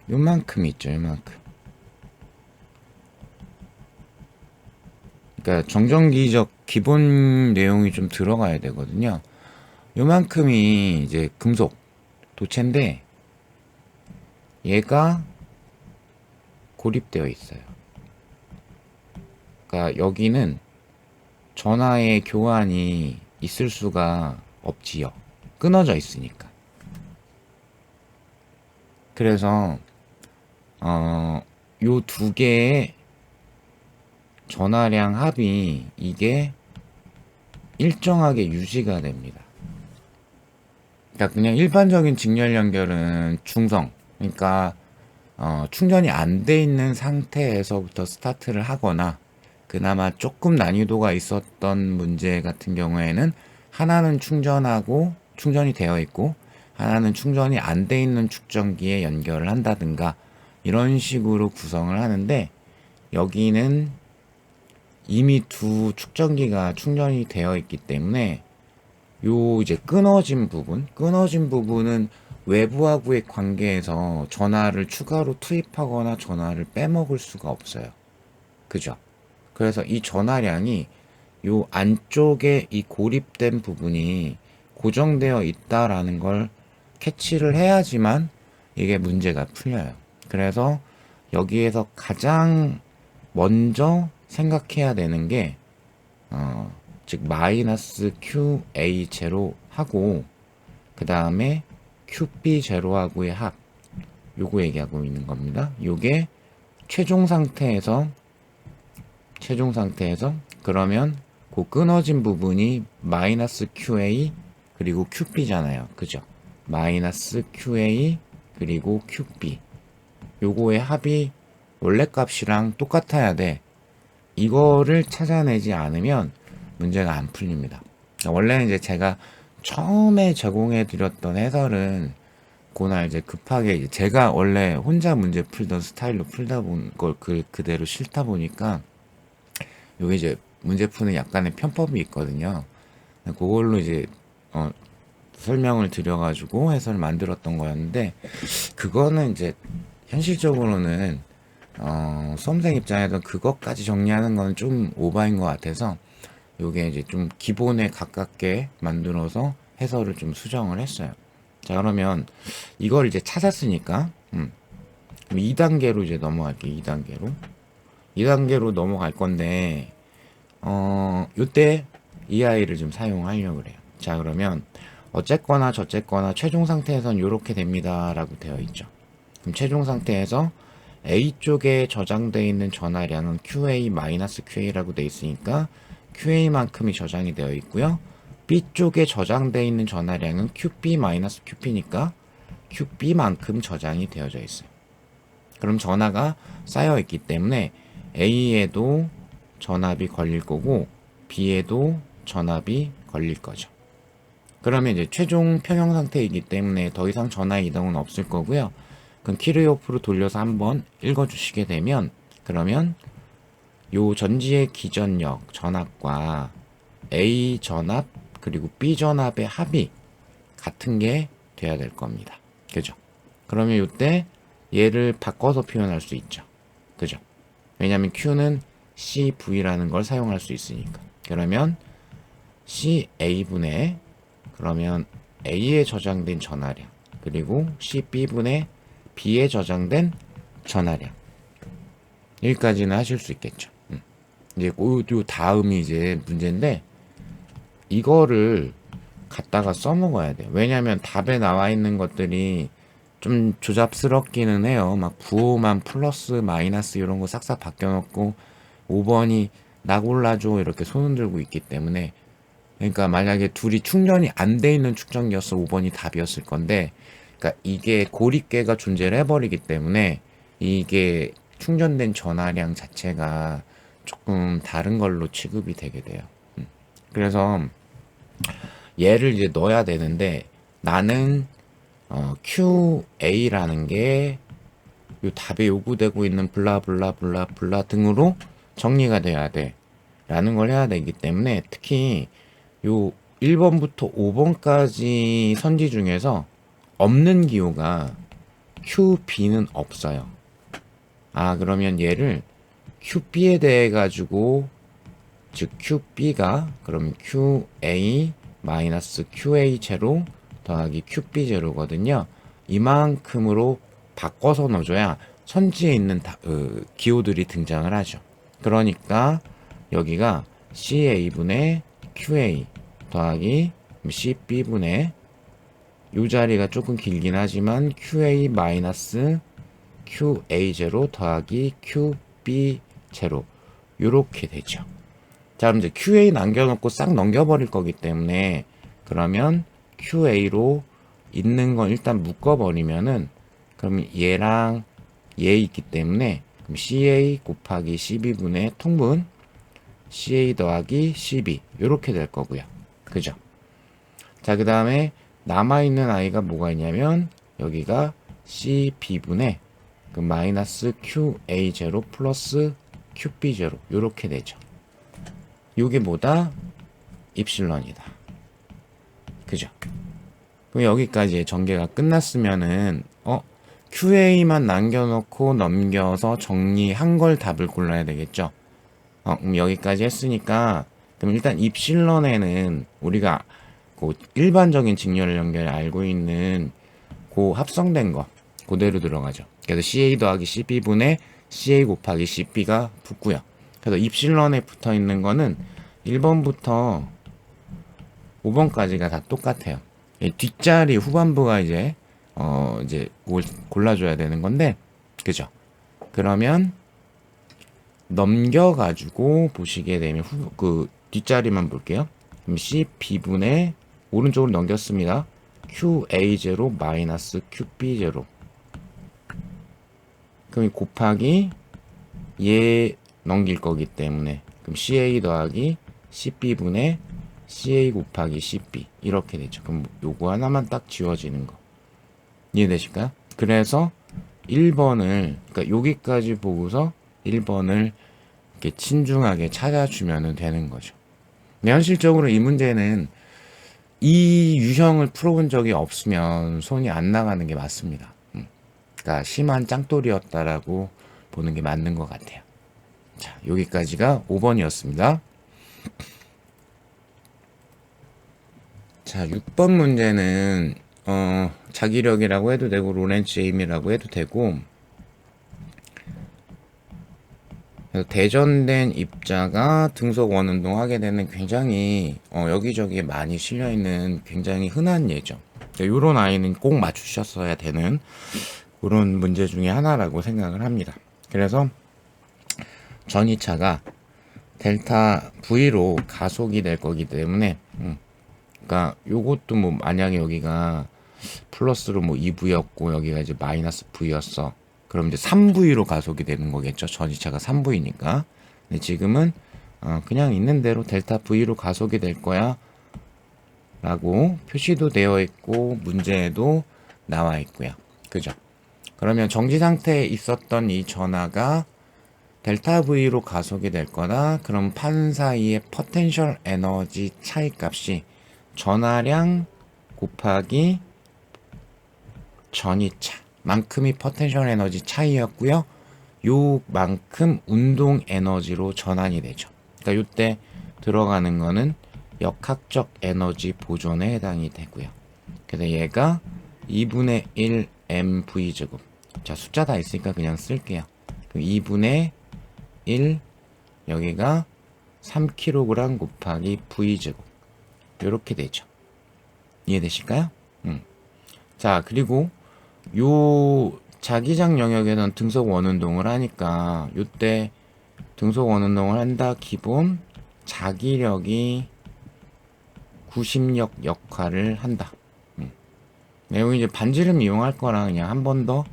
[SPEAKER 1] 요만큼 있죠, 요만큼. 그러니까 정전기적 기본 내용이 좀 들어가야 되거든요. 요만큼이 이제 금속 도체인데 얘가 고립되어 있어요. 그러니까 여기는 전하의 교환이 있을 수가 없지요. 끊어져 있으니까. 그래서 요 두 개의 전하량 합이 이게 일정하게 유지가 됩니다. 그러니까 그냥 일반적인 직렬 연결은 중성, 그러니까 충전이 안 돼 있는 상태에서부터 스타트를 하거나, 그나마 조금 난이도가 있었던 문제 같은 경우에는 하나는 충전이 되어 있고 하나는 충전이 안 돼 있는 축전기에 연결을 한다든가 이런 식으로 구성을 하는데, 여기는 이미 두 축전기가 충전이 되어 있기 때문에 요 이제 끊어진 부분은 외부하고의 관계에서 전하를 추가로 투입하거나 전하를 빼먹을 수가 없어요. 그죠? 그래서 이 전하량이 요 안쪽에 이 고립된 부분이 고정되어 있다라는 걸 캐치를 해야지만 이게 문제가 풀려요. 그래서 여기에서 가장 먼저 생각해야 되는 게 즉 마이너스 QA 제로 하고 그 다음에 QB 제로하고의 합, 요거 얘기하고 있는 겁니다. 요게 최종 상태에서 그러면 그 끊어진 부분이 마이너스 QA 그리고 QB잖아요. 그죠? 마이너스 QA 그리고 QB, 요거의 합이 원래 값이랑 똑같아야 돼. 이거를 찾아내지 않으면 문제가 안 풀립니다. 원래는 이제 제가 처음에 제공해 드렸던 해설은 그날 이제 급하게 제가 원래 혼자 문제 풀던 스타일로 풀다 본 걸 그대로 싫다 보니까 요게 이제 문제 푸는 약간의 편법이 있거든요. 그걸로 이제 설명을 드려가지고 해설을 만들었던 거였는데, 그거는 이제 현실적으로는 수험생 입장에서 그것까지 정리하는 건 좀 오바인 것 같아서 요게 이제 좀 기본에 가깝게 만들어서 해설을 좀 수정을 했어요. 자, 그러면 이걸 이제 찾았으니까 2단계로 이제 넘어갈게요. 2단계로 넘어갈 건데 요때 이 아이를 좀 사용하려고 그래요. 자, 그러면 어쨌거나 저쨌거나 최종 상태에선 요렇게 됩니다 라고 되어 있죠. 그럼 최종 상태에서 A쪽에 저장되어 있는 전하량은 QA-QA라고 되어 있으니까 QA만큼이 저장이 되어 있고요. B쪽에 저장되어 있는 전하량은 QB-QP니까 QB만큼 저장이 되어져 있어요. 그럼 전하가 쌓여 있기 때문에 A에도 전압이 걸릴 거고 B에도 전압이 걸릴 거죠. 그러면 이제 최종 평형 상태이기 때문에 더 이상 전하 이동은 없을 거고요. 그럼 키르호프로 돌려서 한번 읽어주시게 되면, 그러면 요 전지의 기전력 전압과 A 전압 그리고 B 전압의 합이 같은 게 돼야 될 겁니다. 그죠? 그러면 이때 얘를 바꿔서 표현할 수 있죠. 그죠? 왜냐면 Q는 CV라는 걸 사용할 수 있으니까. 그러면 CA분의, 그러면 A에 저장된 전하량, 그리고 CB분의 B에 저장된 전하량. 여기까지는 하실 수 있겠죠. 이제 요 다음이 이제 문제인데, 이거를 갖다가 써먹어야 돼요. 왜냐면 답에 나와 있는 것들이 좀 조잡스럽기는 해요. 막 부호만 플러스 마이너스 이런 거 싹싹 바뀌어놓고 5번이 나 골라줘 이렇게 손 흔들고 있기 때문에, 그러니까 만약에 둘이 충전이 안 돼 있는 축전기였어 5번이 답이었을 건데, 그러니까 이게 고립계가 존재를 해버리기 때문에 이게 충전된 전하량 자체가 조금 다른 걸로 취급이 되게 돼요. 그래서 얘를 이제 넣어야 되는데, 나는 QA라는 게 요 답에 요구되고 있는 블라블라블라블라 등으로 정리가 돼야 돼 라는 걸 해야 되기 때문에, 특히 요 1번부터 5번까지 선지 중에서 없는 기호가 QB는 없어요. 그러면 얘를 QB에 대해 가지고, 즉 QB가 그러면 QA 마이너스 QA 제로 더하기 QB 제로거든요. 이만큼으로 바꿔서 넣어줘야 선지에 있는 기호들이 등장을 하죠. 그러니까 여기가 CA분의 QA 더하기 CB분의, 이 자리가 조금 길긴 하지만 QA 마이너스 QA 제로 더하기 QB 제로, 요렇게 되죠. 자, 그럼 이제 QA 남겨놓고 싹 넘겨버릴 거기 때문에, 그러면 QA로 있는 건 일단 묶어버리면은, 그럼 얘랑 얘 있기 때문에, 그럼 CA 곱하기 CB분의 통분 CA 더하기 CB, 요렇게 될 거고요. 그죠? 자, 그 다음에 남아있는 아이가 뭐가 있냐면, 여기가 CB분의 그 마이너스 QA 제로 플러스 QB 제로, 요렇게 되죠. 요게 뭐다? 입실론이다. 그죠? 그럼 여기까지 전개가 끝났으면은 QA만 남겨놓고 넘겨서 정리한 걸 답을 골라야 되겠죠. 그럼 여기까지 했으니까, 그럼 일단 입실론에는 우리가 그 일반적인 직렬 연결 알고 있는 그 합성된 거 그대로 들어가죠. 그래서 CA 더하기 CB분의 CA 곱하기 CB가 붙고요. 그래서 입실론에 붙어 있는 거는 1번부터 5번까지가 다 똑같아요. 뒷자리 후반부가 이제 골라줘야 되는 건데, 그죠? 그러면 넘겨가지고 보시게 되면 그 뒷자리만 볼게요. 그럼 CB분의 오른쪽으로 넘겼습니다. QA0 마이너스 QB0. 그럼 곱하기 얘 넘길 거기 때문에, 그럼 CA 더하기 CB분의 CA 곱하기 CB, 이렇게 되죠. 그럼 요거 하나만 딱 지워지는 거 이해되실까요? 그래서 1번을, 그러니까 여기까지 보고서 1번을 이렇게 친중하게 찾아주면 되는 거죠. 근데 현실적으로 이 문제는 이 유형을 풀어본 적이 없으면 손이 안 나가는 게 맞습니다. 그러니까 심한 짱돌이었다라고 보는 게 맞는 것 같아요. 자, 여기까지가 5번이었습니다. 자, 6번 문제는 자기력이라고 해도 되고 로렌츠 에임이라고 해도 되고, 대전된 입자가 등속 원운동 하게 되는 굉장히 여기저기에 많이 실려있는 굉장히 흔한 예죠. 이런 아이는 꼭 맞추셨어야 되는 그런 문제 중에 하나라고 생각을 합니다. 그래서 전이차가 델타 V로 가속이 될 거기 때문에, 그러니까 요것도 뭐 만약에 여기가 플러스로 뭐 2V였고 여기가 이제 마이너스 V였어. 그럼 이제 3V로 가속이 되는 거겠죠. 전이차가 3V니까. 근데 지금은 그냥 있는 대로 델타 V로 가속이 될 거야 라고 표시도 되어 있고 문제에도 나와 있고요. 그죠? 그러면 정지 상태에 있었던 이 전하가 델타 V로 가속이 될 거다. 그럼 판 사이의 포텐셜 에너지 차이 값이 전하량 곱하기 전이차 만큼이 포텐셜 에너지 차이였고요. 요만큼 운동 에너지로 전환이 되죠. 그러니까 요때 들어가는 거는 역학적 에너지 보존에 해당이 되고요. 그래서 얘가 2분의 1 mv 제곱. 자, 숫자 다 있으니까 그냥 쓸게요. 그럼 2분의 1 여기가 3kg 곱하기 v 제곱. 요렇게 되죠. 이해되실까요? 자, 그리고 요 자기장 영역에는 등속 원운동을 하니까 요때 등속 원운동을 한다. 기본 자기력이 구심력 역할을 한다. 내용이 이제 반지름 이용할 거랑 그냥 한 번 더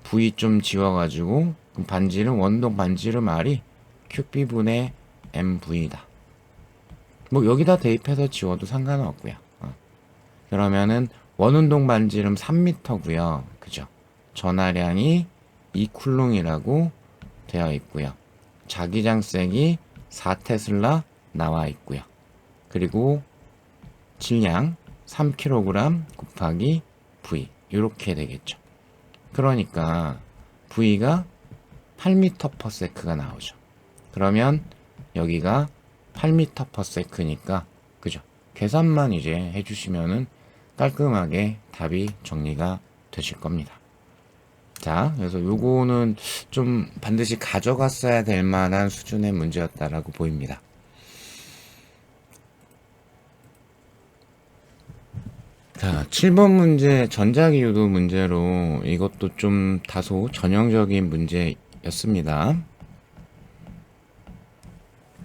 [SPEAKER 1] V 좀 지워가지고 그럼 반지름 원동 반지름 R이 QB분의 MV다. 뭐 여기다 대입해서 지워도 상관은 없고요. 그러면은 원운동 반지름 3m고요. 그죠? 전하량이 2쿨롱이라고 되어 있고요. 자기장색이 4테슬라 나와 있고요. 그리고 질량 3kg 곱하기 V 이렇게 되겠죠. 그러니까 V가 8m/s가 나오죠. 그러면 여기가 8m/s니까 그죠? 계산만 이제 해주시면은 깔끔하게 답이 정리가 되실 겁니다. 자, 그래서 요거는 좀 반드시 가져갔어야 될 만한 수준의 문제였다라고 보입니다. 자, 7번 문제 전자기 유도 문제로 이것도 좀 다소 전형적인 문제였습니다.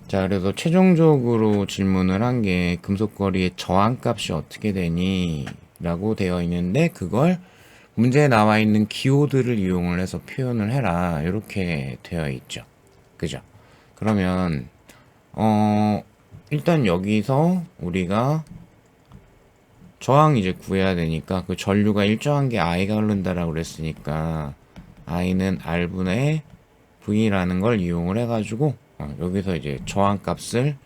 [SPEAKER 1] 자, 그래서 최종적으로 질문을 한 게 금속거리의 저항값이 어떻게 되니? 라고 되어 있는데 그걸 문제에 나와 있는 기호들을 이용을 해서 표현을 해라. 이렇게 되어 있죠. 그죠? 그러면 일단 여기서 우리가 저항 이제 구해야 되니까 그 전류가 일정한 게 I가 흐른다라고 그랬으니까 I는 R분의 V라는 걸 이용을 해가지고 여기서 이제 저항 값을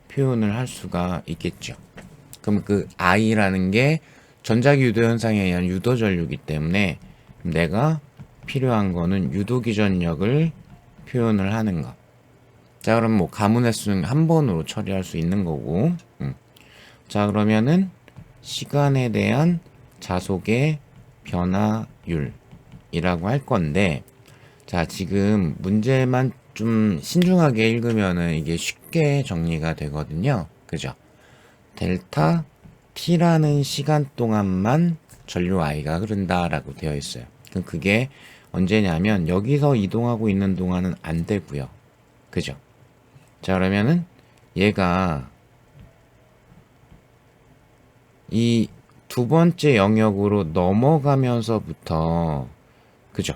[SPEAKER 1] 표현을 할 수가 있겠죠. 그럼 그 I라는 게 전자기 유도 현상에 의한 유도 전류이기 때문에 내가 필요한 거는 유도 기전력을 표현을 하는 것. 자, 그럼 뭐 가문 횟수는 한 번으로 처리할 수 있는 거고. 자, 그러면은 시간에 대한 자속의 변화율이라고 할 건데, 자, 지금 문제만 좀 신중하게 읽으면은 이게 쉽게 정리가 되거든요. 그죠? 델타 t라는 시간 동안만 전류 I가 흐른다라고 되어 있어요. 그럼 그게 언제냐면 여기서 이동하고 있는 동안은 안 되고요. 그죠? 자, 그러면은 얘가 이 두 번째 영역으로 넘어가면서부터 그죠?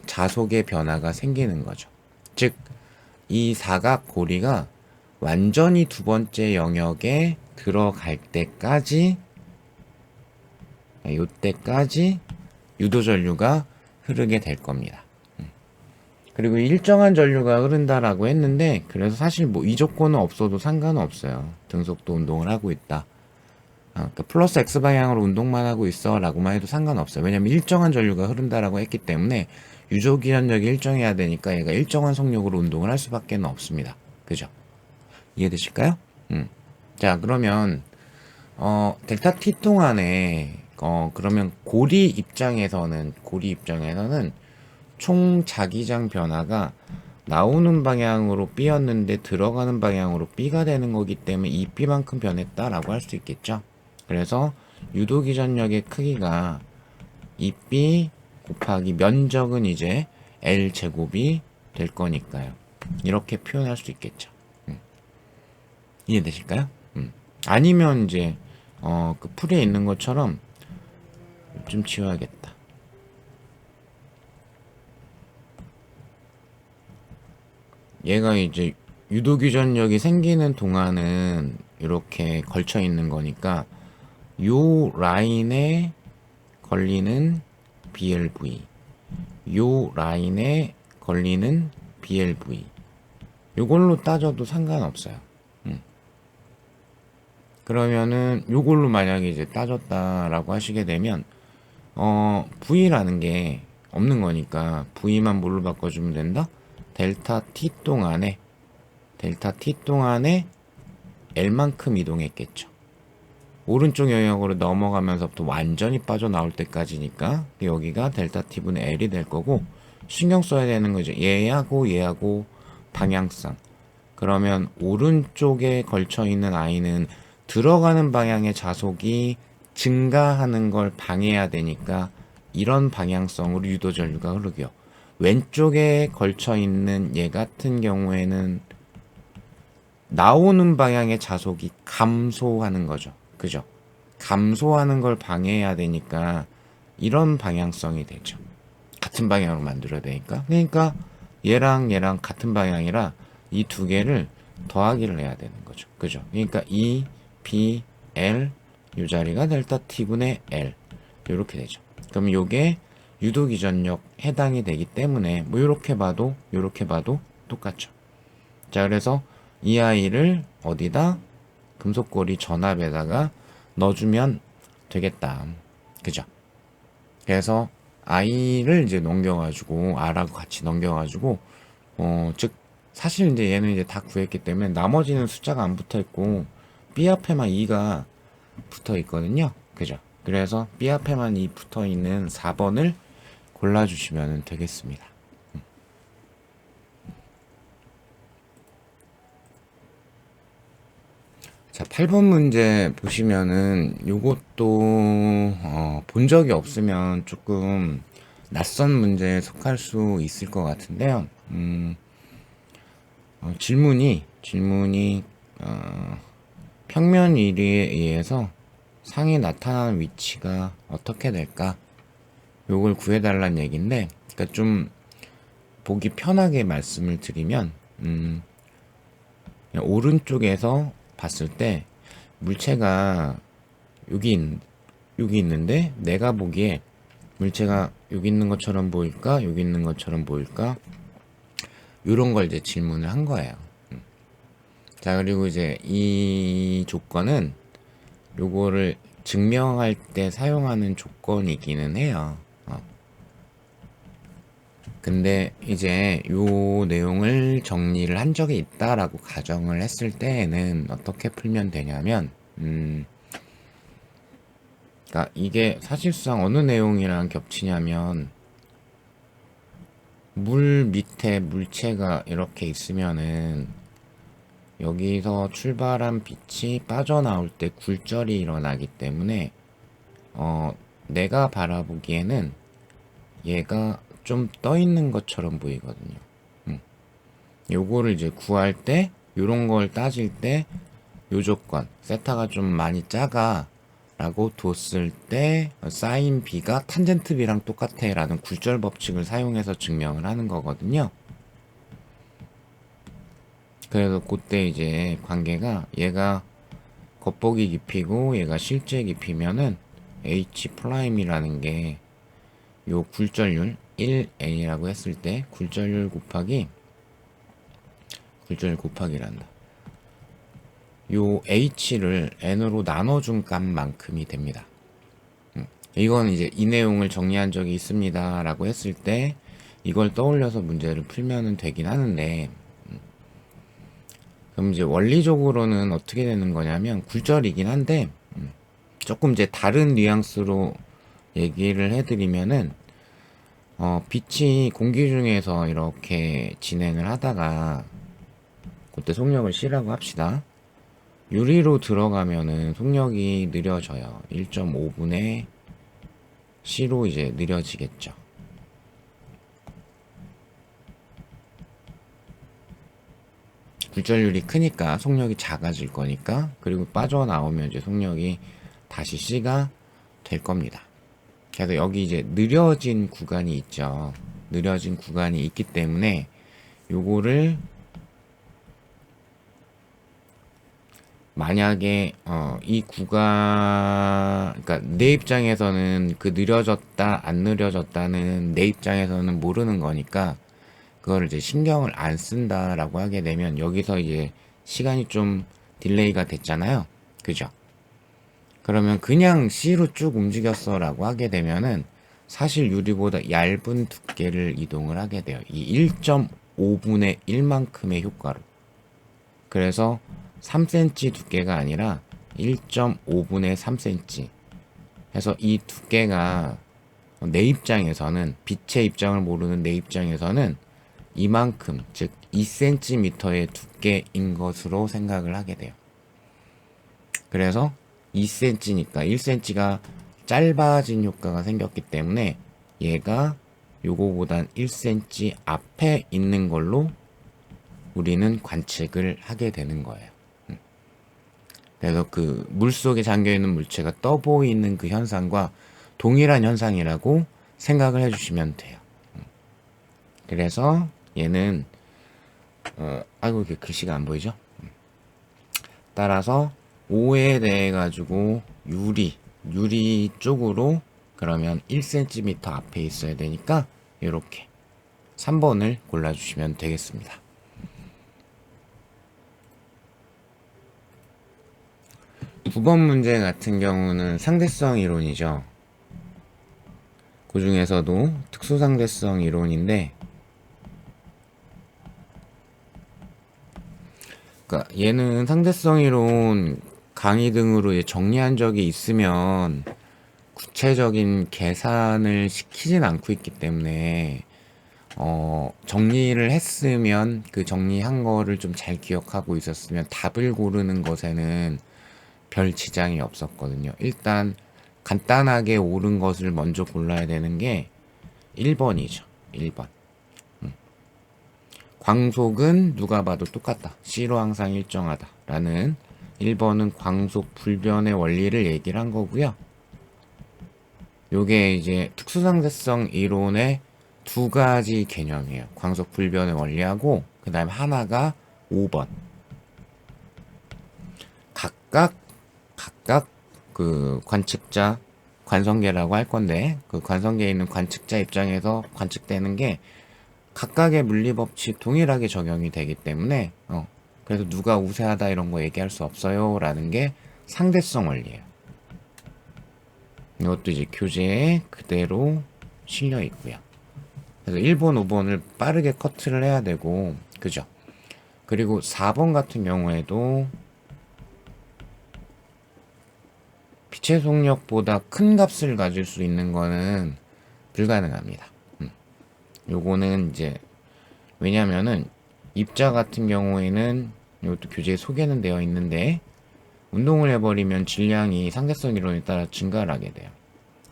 [SPEAKER 1] 자속의 변화가 생기는 거죠. 즉, 이 사각고리가 완전히 두 번째 영역에 들어갈 때까지 요때까지 유도전류가 흐르게 될 겁니다. 그리고 일정한 전류가 흐른다라고 했는데 그래서 사실 뭐 이 조건은 없어도 상관은 없어요. 등속도 운동을 하고 있다. 그러니까 플러스 X방향으로 운동만 하고 있어 라고만 해도 상관없어요. 왜냐면 일정한 전류가 흐른다라고 했기 때문에 유조기전력이 일정해야 되니까 얘가 일정한 속력으로 운동을 할 수밖에 없습니다. 그죠? 이해되실까요? 자, 그러면 델타 t 동안에 그러면 고리 입장에서는 총 자기장 변화가 나오는 방향으로 B였는데 들어가는 방향으로 B가 되는 거기 때문에 이 B만큼 변했다라고 할 수 있겠죠. 그래서 유도기전력의 크기가 2B 곱하기 면적은 이제 L 제곱이 될 거니까요. 이렇게 표현할 수 있겠죠. 이해되실까요? 아니면 이제 그 풀에 있는 것처럼 좀 지워야겠다. 얘가 이제 유도규전력이 생기는 동안은 이렇게 걸쳐 있는 거니까 요 라인에 걸리는 BLV, 요 라인에 걸리는 BLV, 요걸로 따져도 상관없어요. 그러면은 요걸로 만약에 이제 따졌다라고 하시게 되면 V라는 게 없는 거니까 V만 뭘로 바꿔주면 된다? 델타 T 동안에 L만큼 이동했겠죠. 오른쪽 영역으로 넘어가면서부터 완전히 빠져나올 때까지니까 여기가 델타 T분의 L이 될 거고, 신경 써야 되는 거죠. 얘하고 방향성. 그러면 오른쪽에 걸쳐 있는 I는 들어가는 방향의 자속이 증가하는 걸 방해해야 되니까 이런 방향성으로 유도전류가 흐르고요. 왼쪽에 걸쳐 있는 얘 같은 경우에는 나오는 방향의 자속이 감소하는 거죠. 그죠? 감소하는 걸 방해해야 되니까 이런 방향성이 되죠. 같은 방향으로 만들어야 되니까. 그러니까 얘랑 같은 방향이라 이 두 개를 더하기를 해야 되는 거죠. 그죠? 그러니까 E, B, L 이 자리가 델타 T분의 L 이렇게 되죠. 그럼 요게 유도기전력 해당이 되기 때문에 뭐 요렇게 봐도 똑같죠. 자, 그래서 이 아이를 어디다? 금속고리 전압에다가 넣어주면 되겠다. 그죠? 그래서 I를 이제 넘겨가지고 R하고 같이 넘겨가지고 즉 사실 이제 얘는 이제 다 구했기 때문에 나머지는 숫자가 안 붙어 있고 B 앞에만 2가 붙어 있거든요. 그죠? 그래서 B 앞에만 2 붙어 있는 4번을 골라주시면 되겠습니다. 자, 8번 문제 보시면은 요것도 본 적이 없으면 조금 낯선 문제에 속할 수 있을 것 같은데요. 질문이 평면 위리에 의해서 상이 나타나는 위치가 어떻게 될까? 요걸 구해달라는 얘기인데, 그러니까 좀 보기 편하게 말씀을 드리면 그냥 오른쪽에서 봤을 때 물체가 여기 있는데 내가 보기에 물체가 여기 있는 것처럼 보일까? 여기 있는 것처럼 보일까? 요런 걸 이제 질문을 한 거예요. 자, 그리고 이제 이 조건은 요거를 증명할 때 사용하는 조건이기는 해요. 근데 이제 요 내용을 정리를 한 적이 있다라고 가정을 했을 때에는 어떻게 풀면 되냐면, 그러니까 이게 사실상 어느 내용이랑 겹치냐면, 물 밑에 물체가 이렇게 있으면은 여기서 출발한 빛이 빠져나올 때 굴절이 일어나기 때문에 내가 바라보기에는 얘가 좀 떠 있는 것처럼 보이거든요. 요거를 이제 구할 때 요런 걸 따질 때 요 조건 세타가 좀 많이 작아 라고 뒀을 때 사인 B가 탄젠트 B랑 똑같아 라는 굴절 법칙을 사용해서 증명을 하는 거거든요. 그래서 그때 이제 관계가 얘가 겉보기 깊이고 얘가 실제 깊이면은 H 프라임이라는 게 요 굴절률 1n이라고 했을 때 굴절률 곱하기란다. 요 h를 n으로 나눠준 값만큼이 됩니다. 이건 이제 이 내용을 정리한 적이 있습니다 라고 했을 때 이걸 떠올려서 문제를 풀면은 되긴 하는데, 그럼 이제 원리적으로는 어떻게 되는 거냐면 굴절이긴 한데 조금 이제 다른 뉘앙스로 얘기를 해드리면은 빛이 공기 중에서 이렇게 진행을 하다가 그때 속력을 C라고 합시다. 유리로 들어가면은 속력이 느려져요. 1.5분의 C로 이제 느려지겠죠. 굴절률이 크니까 속력이 작아질 거니까, 그리고 빠져나오면 이제 속력이 다시 C가 될 겁니다. 그래서 여기 이제 느려진 구간이 있죠. 느려진 구간이 있기 때문에 요거를 만약에 이 구간, 그러니까 내 입장에서는 그 느려졌다 안 느려졌다는 내 입장에서는 모르는 거니까 그거를 이제 신경을 안 쓴다라고 하게 되면 여기서 이제 시간이 좀 딜레이가 됐잖아요. 그죠? 그러면 그냥 C로 쭉 움직였어라고 하게 되면은 사실 유리보다 얇은 두께를 이동을 하게 돼요. 이 1.5분의 1만큼의 효과로. 그래서 3cm 두께가 아니라 1.5분의 3cm. 해서 이 두께가 내 입장에서는, 빛의 입장을 모르는 내 입장에서는 이만큼, 즉 2cm의 두께인 것으로 생각을 하게 돼요. 그래서 2cm니까 1cm가 짧아진 효과가 생겼기 때문에 얘가 요거보단 1cm 앞에 있는 걸로 우리는 관측을 하게 되는 거예요. 그래서 그 물속에 잠겨있는 물체가 떠 보이는 그 현상과 동일한 현상이라고 생각을 해주시면 돼요. 그래서 얘는 아이고 이게 글씨가 안 보이죠? 따라서 5에 대해 가지고 유리 쪽으로 그러면 1cm 앞에 있어야 되니까 이렇게 3번을 골라주시면 되겠습니다. 9번 문제 같은 경우는 상대성 이론이죠. 그 중에서도 특수상대성 이론인데, 그러니까 얘는 상대성 이론 강의 등으로 정리한 적이 있으면 구체적인 계산을 시키진 않고 있기 때문에 정리를 했으면 그 정리한 거를 좀 잘 기억하고 있었으면 답을 고르는 것에는 별 지장이 없었거든요. 일단 간단하게 옳은 것을 먼저 골라야 되는 게 1번이죠. 1번. 광속은 누가 봐도 똑같다. C로 항상 일정하다. 라는 1번은 광속 불변의 원리를 얘기를 한 거고요. 요게 이제 특수상대성 이론의 두 가지 개념이에요. 광속 불변의 원리하고 그 다음에 하나가 5번. 각각 그 관측자, 관성계라고 할 건데 그 관성계에 있는 관측자 입장에서 관측되는 게 각각의 물리법칙 동일하게 적용이 되기 때문에 그래서 누가 우세하다 이런 거 얘기할 수 없어요 라는 게 상대성 원리예요. 이것도 이제 교재에 그대로 실려 있고요. 그래서 1번, 5번을 빠르게 커트를 해야 되고, 그죠? 그리고 4번 같은 경우에도 빛의 속력보다 큰 값을 가질 수 있는 거는 불가능합니다. 요거는 이제 왜냐면은 입자 같은 경우에는 이것도 교재에 소개는 되어 있는데 운동을 해버리면 질량이 상대성 이론에 따라 증가를 하게 돼요.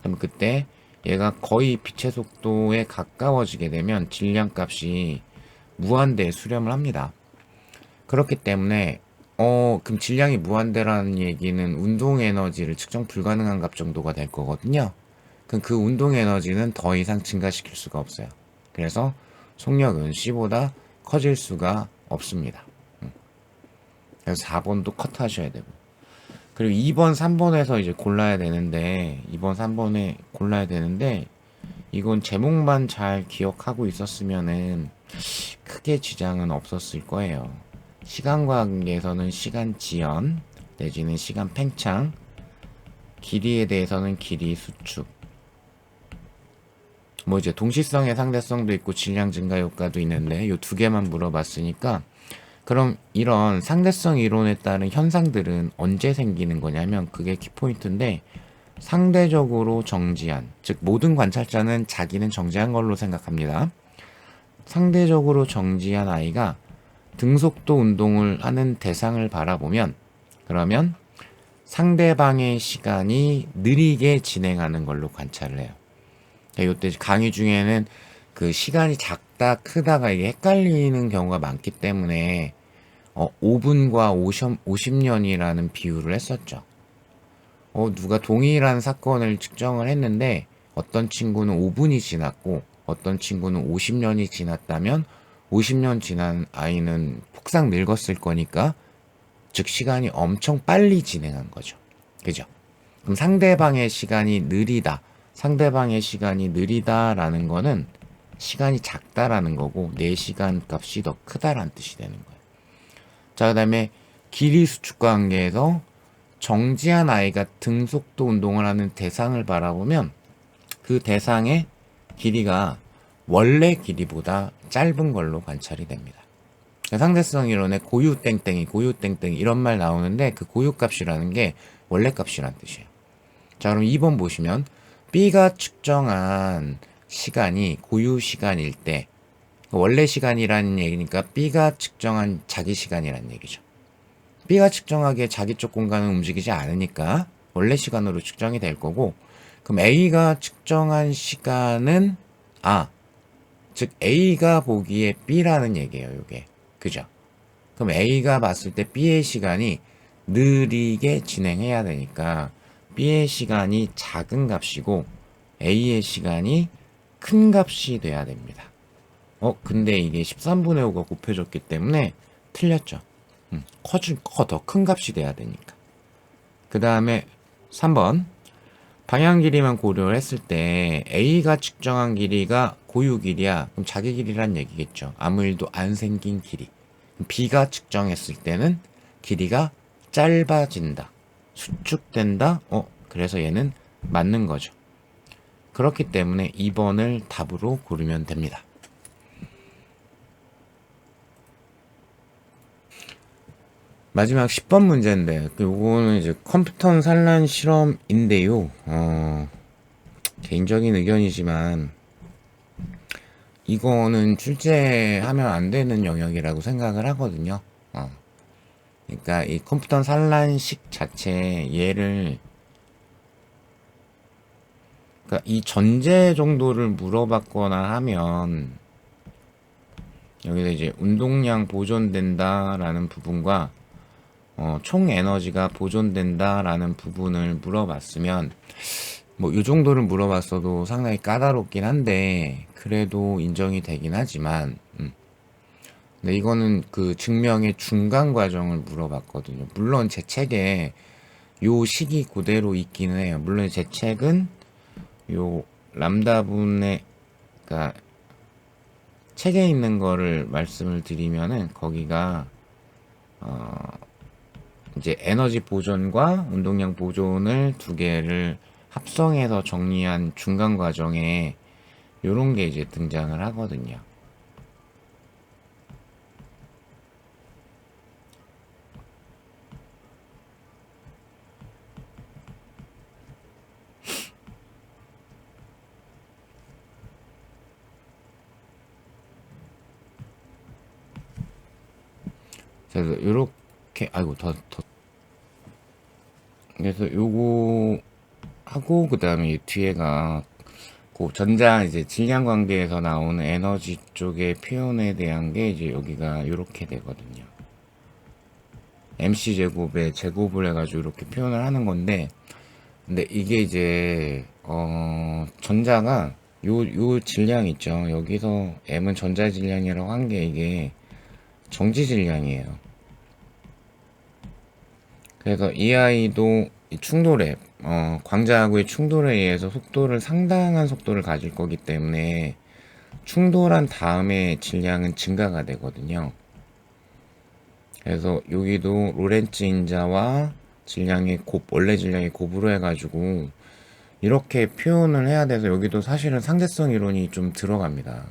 [SPEAKER 1] 그럼 그때 얘가 거의 빛의 속도에 가까워지게 되면 질량 값이 무한대에 수렴을 합니다. 그렇기 때문에 그럼 질량이 무한대라는 얘기는 운동 에너지를 측정 불가능한 값 정도가 될 거거든요. 그럼 그 운동 에너지는 더 이상 증가시킬 수가 없어요. 그래서 속력은 C보다 커질 수가 없습니다. 그래서 4번도 컷하셔야 되고. 그리고 2번, 3번에서 이제 골라야 되는데, 2번, 3번에 골라야 되는데, 이건 제목만 잘 기억하고 있었으면은 크게 지장은 없었을 거예요. 시간과학에서는 시간 지연, 내지는 시간 팽창, 길이에 대해서는 길이 수축. 뭐 이제 동시성의 상대성도 있고 질량 증가 효과도 있는데 이 두 개만 물어봤으니까 그럼 이런 상대성 이론에 따른 현상들은 언제 생기는 거냐면 그게 키포인트인데 상대적으로 정지한, 즉 모든 관찰자는 자기는 정지한 걸로 생각합니다. 상대적으로 정지한 아이가 등속도 운동을 하는 대상을 바라보면 그러면 상대방의 시간이 느리게 진행하는 걸로 관찰을 해요. 이때 강의 중에는 그 시간이 작다 크다가 이게 헷갈리는 경우가 많기 때문에 5분과 50년이라는 비유를 했었죠. 누가 동일한 사건을 측정을 했는데 어떤 친구는 5분이 지났고 어떤 친구는 50년이 지났다면 50년 지난 아이는 폭삭 늙었을 거니까 즉 시간이 엄청 빨리 진행한 거죠. 그죠? 그럼 상대방의 시간이 느리다. 상대방의 시간이 느리다라는 거는 시간이 작다라는 거고 내 시간 값이 더 크다라는 뜻이 되는 거예요. 자, 그다음에 길이 수축 관계에서 정지한 아이가 등속도 운동을 하는 대상을 바라보면 그 대상의 길이가 원래 길이보다 짧은 걸로 관찰이 됩니다. 상대성 이론에 고유 땡땡이, 고유 땡땡이 이런 말 나오는데 그 고유 값이라는 게 원래 값이란 뜻이에요. 자, 그럼 2번 보시면 B가 측정한 시간이 고유 시간일 때 원래 시간이라는 얘기니까 B가 측정한 자기 시간이라는 얘기죠. B가 측정하기에 자기 쪽 공간은 움직이지 않으니까 원래 시간으로 측정이 될 거고 그럼 A가 측정한 시간은 즉 A가 보기에 B라는 얘기예요. 이게 그죠? 그럼 A가 봤을 때 B의 시간이 느리게 진행해야 되니까 B의 시간이 작은 값이고 A의 시간이 큰 값이 돼야 됩니다. 근데 이게 13분의 5가 곱해졌기 때문에 틀렸죠. 더 큰 값이 돼야 되니까. 그 다음에 3번 방향 길이만 고려를 했을 때 A가 측정한 길이가 고유 길이야. 그럼 자기 길이란 얘기겠죠. 아무 일도 안 생긴 길이. B가 측정했을 때는 길이가 짧아진다. 수축된다. 그래서 얘는 맞는 거죠. 그렇기 때문에 2번을 답으로 고르면 됩니다. 마지막 10번 문제인데 요거는 이제 컴퓨터 산란 실험인데요. 개인적인 의견이지만 이거는 출제하면 안 되는 영역이라고 생각을 하거든요. 그러니까 이 컴퓨터 산란식 자체 얘를 그러니까 이 전제 정도를 물어봤거나 하면 여기서 이제 운동량 보존된다라는 부분과 총 에너지가 보존된다라는 부분을 물어봤으면 뭐 이 정도를 물어봤어도 상당히 까다롭긴 한데 그래도 인정이 되긴 하지만 근데 이거는 그 증명의 중간 과정을 물어봤거든요. 물론 제 책에 요 식이 그대로 있기는 해요. 물론 제 책은 요 람다분의 그러니까 책에 있는 거를 말씀을 드리면은 거기가 이제 에너지 보존과 운동량 보존을 두 개를 합성해서 정리한 중간 과정에 요런 게 이제 등장을 하거든요. 그래서 요렇게 그래서 요거 하고 그다음에 뒤에가 그 전자 이제 질량 관계에서 나오는 에너지 쪽의 표현에 대한 게 이제 여기가 요렇게 되거든요. MC 제곱에 제곱을 해가지고 이렇게 표현을 하는 건데 근데 이게 이제 전자가 요 질량 있죠. 여기서 M은 전자 질량이라고 한 게 이게 정지 질량이에요. 그래서 이 아이도 이 충돌에 광자하고의 충돌에 의해서 속도를 상당한 속도를 가질 거기 때문에 충돌한 다음에 질량은 증가가 되거든요. 그래서 여기도 로렌츠 인자와 질량의 원래 질량의 곱으로 해가지고 이렇게 표현을 해야 돼서 여기도 사실은 상대성 이론이 좀 들어갑니다.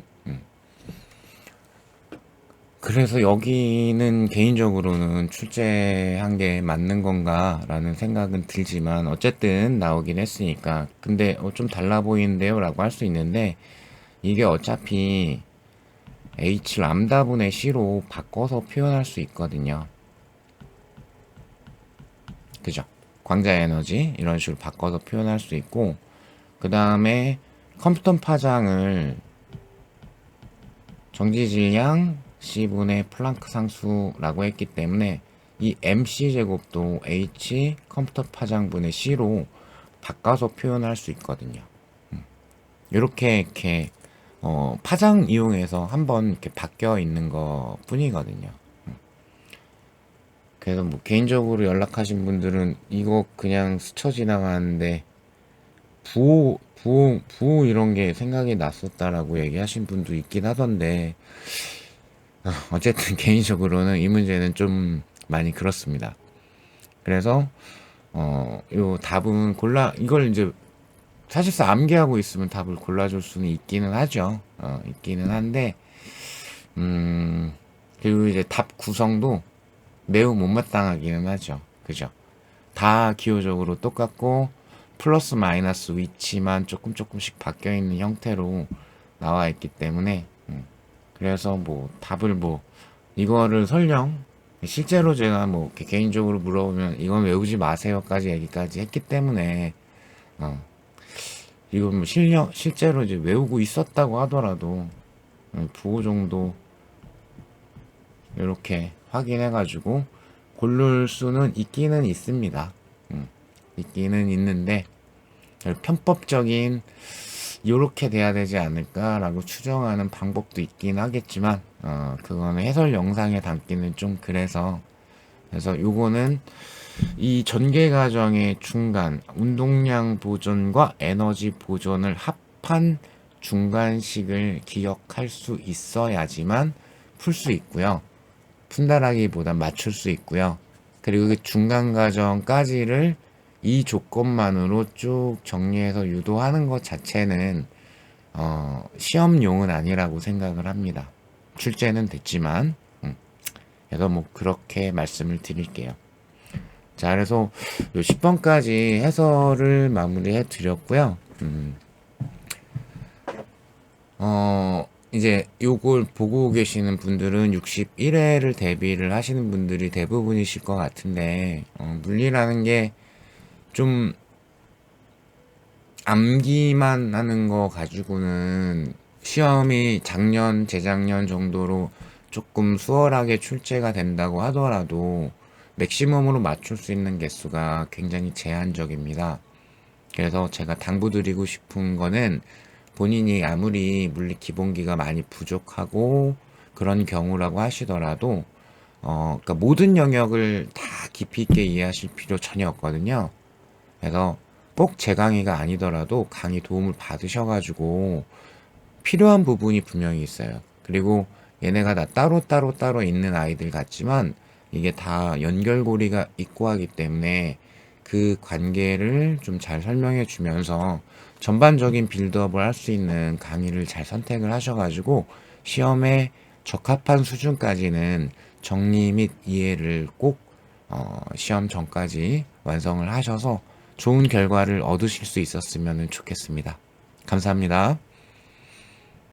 [SPEAKER 1] 그래서 여기는 개인적으로는 출제한 게 맞는 건가 라는 생각은 들지만 어쨌든 나오긴 했으니까 근데 좀 달라 보이는데요 라고 할 수 있는데 이게 어차피 H 람다분의 C로 바꿔서 표현할 수 있거든요. 그죠? 광자 에너지 이런 식으로 바꿔서 표현할 수 있고 그 다음에 컴퓨터 파장을 정지질량 C분의 플랑크 상수라고 했기 때문에 이 MC 제곱도 H 컴퓨터 파장분의 C로 바꿔서 표현할 수 있거든요. 이렇게 파장 이용해서 한번 이렇게 바뀌어 있는 것 뿐이거든요. 그래서 뭐 개인적으로 연락하신 분들은 이거 그냥 스쳐 지나가는데 부호 이런 게 생각이 났었다라고 얘기하신 분도 있긴 하던데, 어쨌든 개인적으로는 이 문제는 좀 많이 그렇습니다. 그래서, 요 답은 이걸 이제 사실상 암기하고 있으면 답을 골라줄 수는 있기는 하죠. 있기는 한데, 그리고 이제 답 구성도 매우 못마땅하기는 하죠. 그죠? 다 기호적으로 똑같고 플러스 마이너스 위치만 조금씩 바뀌어 있는 형태로 나와 있기 때문에 그래서 뭐 답을 뭐 이거를 설령 실제로 제가 뭐 이렇게 개인적으로 물어보면 이건 외우지 마세요까지 얘기까지 했기 때문에 이건 뭐 실제로 이제 외우고 있었다고 하더라도 부호 정도 이렇게 확인해가지고 고를 수는 있기는 있습니다. 있기는 있는데 편법적인 요렇게 돼야 되지 않을까라고 추정하는 방법도 있긴 하겠지만 그거는 해설 영상에 담기는 좀 그래서 요거는 이 전개 과정의 중간 운동량 보존과 에너지 보존을 합한 중간식을 기억할 수 있어야지만 풀 수 있고요. 푼다라기보다 맞출 수 있고요. 그리고 그 중간 과정까지를 이 조건만으로 쭉 정리해서 유도하는 것 자체는 시험용은 아니라고 생각을 합니다. 출제는 됐지만 그래서 뭐 그렇게 말씀을 드릴게요. 자, 그래서 요 10번까지 해설을 마무리해 드렸고요. 이제 요걸 보고 계시는 분들은 61회를 대비를 하시는 분들이 대부분이실 것 같은데, 물리라는 게 좀 암기만 하는 거 가지고는 시험이 작년, 재작년 정도로 조금 수월하게 출제가 된다고 하더라도 맥시멈으로 맞출 수 있는 개수가 굉장히 제한적입니다. 그래서 제가 당부드리고 싶은 거는 본인이 아무리 물리 기본기가 많이 부족하고 그런 경우라고 하시더라도 그러니까 모든 영역을 다 깊이 있게 이해하실 필요 전혀 없거든요. 그래서 꼭 제 강의가 아니더라도 강의 도움을 받으셔가지고 필요한 부분이 분명히 있어요. 그리고 얘네가 다 따로 있는 아이들 같지만 이게 다 연결고리가 있고 하기 때문에 그 관계를 좀 잘 설명해 주면서 전반적인 빌드업을 할 수 있는 강의를 잘 선택을 하셔가지고 시험에 적합한 수준까지는 정리 및 이해를 꼭 시험 전까지 완성을 하셔서 좋은 결과를 얻으실 수 있었으면 좋겠습니다. 감사합니다.